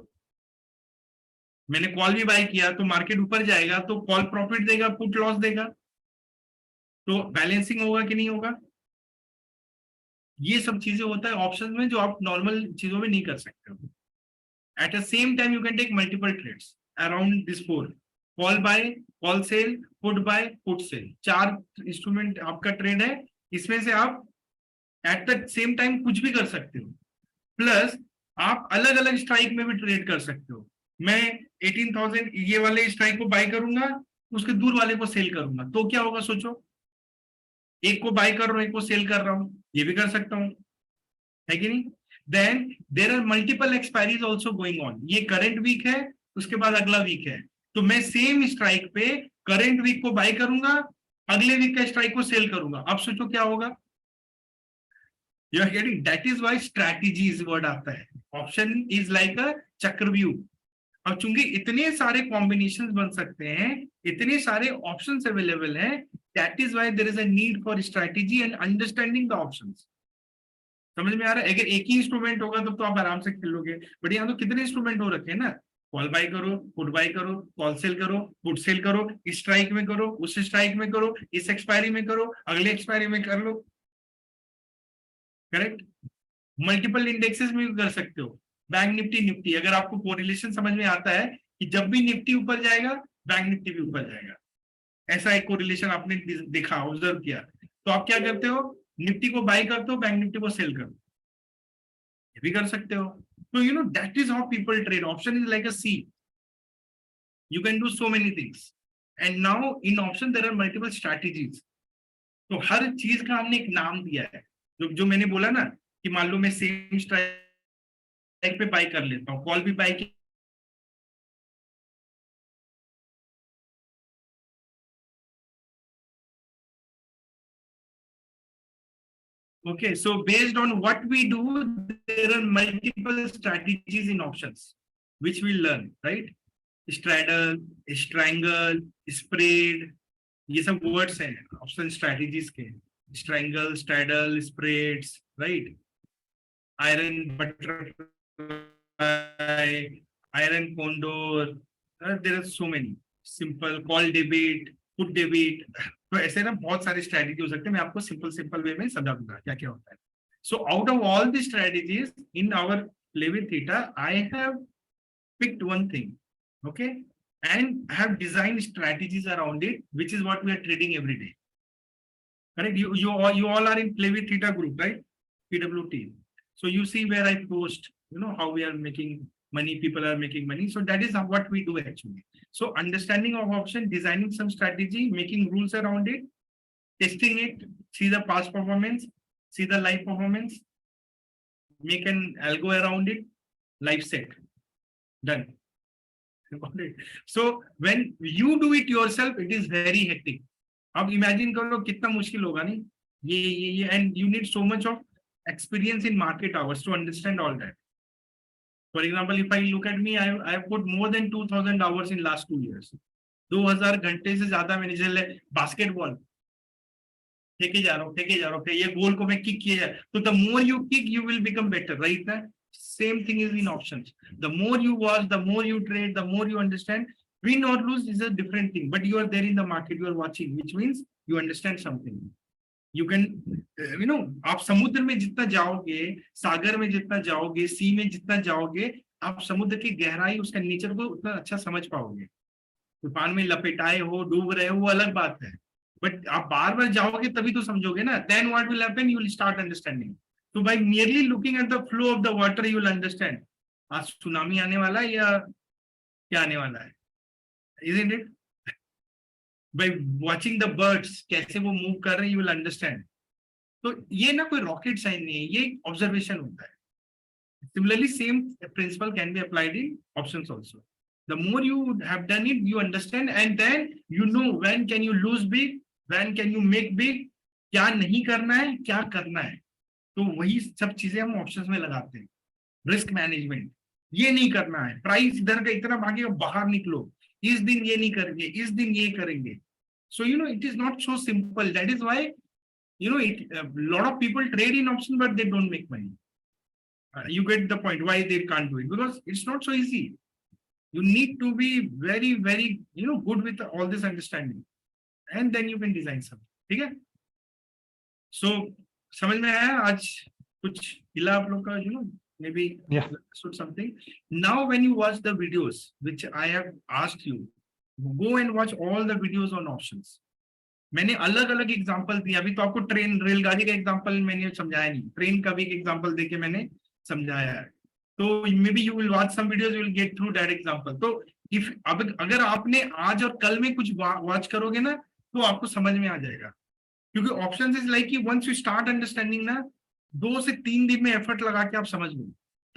मैंने कॉल भी बाय किया तो मार्केट ऊपर जाएगा तो कॉल प्रॉफिट देगा, पुट लॉस देगा, तो बैलेंसिंग होगा कि नहीं होगा? ये सब चीजें होता है ऑप्शंस में जो आप नॉर्मल चीजों में नहीं कर सकते हो। At the same time you can take multiple trades around this four, call buy, call sell, put buy, put sell, 4 instrument आपका ट्रेड है। इसमें से आप एट द सेम टाइम कुछ भी कर सकते हो, प्लस आप अलग अलग स्ट्राइक में भी ट्रेड कर सकते हो। मैं 18,000 ये वाले स्ट्राइक को बाय करूंगा, उसके दूर वाले को सेल करूंगा, तो क्या होगा सोचो? एक को बाय कर रहा हूं, एक को सेल कर रहा हूं, ये भी कर सकता हूं, है कि नहीं? Then there are multiple expiries also going on. ये करंट वीक है, उसके बाद अगला वीक है, तो मैं सेम स्ट्राइक पे करंट वीक को बाय करूंगा, अगले वीक का स्ट्राइक को सेल करूंगा। अब सोचो क्या होगा? You are getting, that is why strategy is word आता है। ऑप्शन इज लाइक अ चक्रव्यूह। अब चूंकि इतने सारे कॉम्बिनेशंस बन सकते हैं, इतने सारे ऑप्शंस अवेलेबल हैं, that is why there is a need for strategy and understanding the options. समझ में आ रहा है? अगर एक ही इंस्ट्रूमेंट होगा तो आप आराम से खेल लोगे, बट यहाँ तो कितने इंस्ट्रूमेंट हो रखे हैं ना, कॉल बाय करो, पुट बाय करो, कॉल सेल करो, पुट सेल करो, इस स्ट्राइक में करो, उस स्ट्राइक में करो, इस एक्सपायरी में करो, अगले एक्सपायरी में कर लो, करेक्ट? मल्टीपल इंडेक्सेस में भी कर सकते हो, बैंक निफ्टी निफ्टी। अगर आपको कोरिलेशन समझ में आता है कि जब भी निफ्टी ऊपर जाएगा बैंक निफ्टी भी ऊपर जाएगा, ऐसा एक कोरिलेशन आपने देखा, ऑब्जर्व किया, तो आप क्या करते हो? निफ्टी को बाय करते हो, बैंक निफ्टी को सेल करो, ये भी कर सकते हो। तो you know that is how people trade. Option is like a sea, you can do so many things, and now in option there are multiple strategies. तो हर चीज का हमने एक नाम दिया है, जो मैंने बोला ना कि मान लो मैं सेम स्ट्राइक पे बाय कर लेता हूँ, कॉल भी बाय की, okay, so based on what we do, there are multiple strategies in options which we learn, right? Straddle, strangle, spread, ये सब वर्ड्स हैं ऑप्शन स्ट्रैटेजीज के। Strangle, straddle, spreads, right? Iron butterfly, iron condor, there are so many. Simple call debit, put debit, तो ऐसे ना बहुत सारे strategy हो सकते हैं। मैं आपको सिंपल वे में समझा दूंगा क्या क्या होता है। So out of all the strategies in our play with theta, I have picked one thing, okay, and have designed strategies around it, which is what we are trading every day, correct? You all are in Play with Theta group, right? PWT. So you see where I post, you know, how we are making money, people are making money, so that is what we do actually. So understanding of option, designing some strategy, making rules around it, testing it, see the past performance, see the live performance, make an algo around it, live set, done. So when you do it yourself, it is very hectic. अब imagine करो कितना मुश्किल होगा नहीं ये and you need so much of experience in market hours to understand all that. For example, if I look at me, I have put more than 2,000 hours in last 2 years. 2000 घंटे से ज्यादा मैंने चले बास्केटबॉल फेंके जा रहा हूँ, फिर ये गोल को मैं किक किया जाए, तो the more you kick, you will become better, right? Same thing is in options. The more you watch, the more you trade, the more you understand. Win or lose is a different thing, but you are there in the market, you are watching, which means you understand something. You can, you know, आप समुद्र में जितना जाओगे, सागर में जितना जाओगे, सी में जितना जाओगे, आप समुद्र की गहराई, उसका नेचर को उतना अच्छा समझ पाओगे। तूफान में लपेटाए हो, डूब रहे हो, वो अलग बात है, बट आप बार बार जाओगे तभी तो समझोगे ना। Then what will happen? You will start understanding. So by merely looking at the flow of the water, you will understand आज सुनामी आने वाला है या क्या आने वाला है, isn't it? By watching the birds, कैसे वो मूव कर रहे हैं, you will understand. तो ये ना कोई रॉकेट साइंस नहीं है, ये ऑब्जर्वेशन होता है। Similarly, same principle can be applied in options also. The more you have done it, you understand, and then you know when can you lose big, when can you make big, क्या नहीं करना है, क्या करना है। तो वही सब चीजें हम ऑप्शंस में लगाते हैं। रिस्क मैनेजमेंट, ये नहीं करना है, प्राइस इधर का इतना भागेगा, बाहर निकलो, इस दिन ये नहीं करेंगे, इस दिन ये करेंगे। सो you no it is not so simple. That is why you know lot of people trade in option but they don't make money. You get the point why they can't do it, because it's not so easy. You need to be very, very, good with all this understanding, and then you can design something. ठीक है? So समझ में आया आज कुछ हिला आप लोग का, maybe Yeah. understood something. Now when you watch the videos which I have asked you, go and watch all the videos on options. मैंने अलग अलग एग्जांपल दिए. अभी तो आपको ट्रेन रेलगाड़ी का एग्जांपल मैंने समझाया नहीं, ट्रेन का भी एक एग्जांपल देके मैंने समझाया है. तो maybe you will watch some videos, you will get through that example. तो इफ अब अगर आपने आज और कल में कुछ वॉच करोगे ना, तो आपको समझ में आ जाएगा. क्योंकि ऑप्शंस इज लाइक कि वंस यू स्टार्ट अंडरस्टैंडिंग ना, 2 से 3 दिन में एफर्ट लगा के आप समझ लो,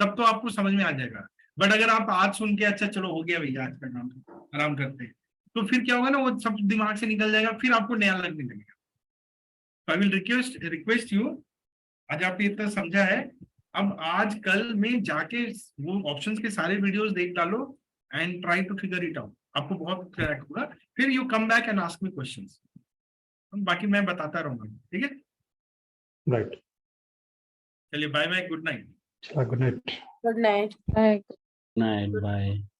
तब तो आपको समझ में आ जाएगा. बट अगर आप आज सुन के अच्छा चलो हो गया भैया आज का काम, आराम करते हैं, तो फिर क्या होगा ना, वो सब दिमाग से निकल जाएगा, फिर आपको नया लगने लगेगा. आई विल रिक्वेस्ट यू, आज आपने इतना समझा है, अब आज कल में जाके वो ऑप्शंस के सारे वीडियोस देख डालो and try to figure it out. आपको बहुत क्रैक होगा. फिर you come back and ask me questions. बाकी मैं बताता रहूंगा. ठीक है? Right. चलिए, bye bye, good night. Good night. Good night. Night, bye.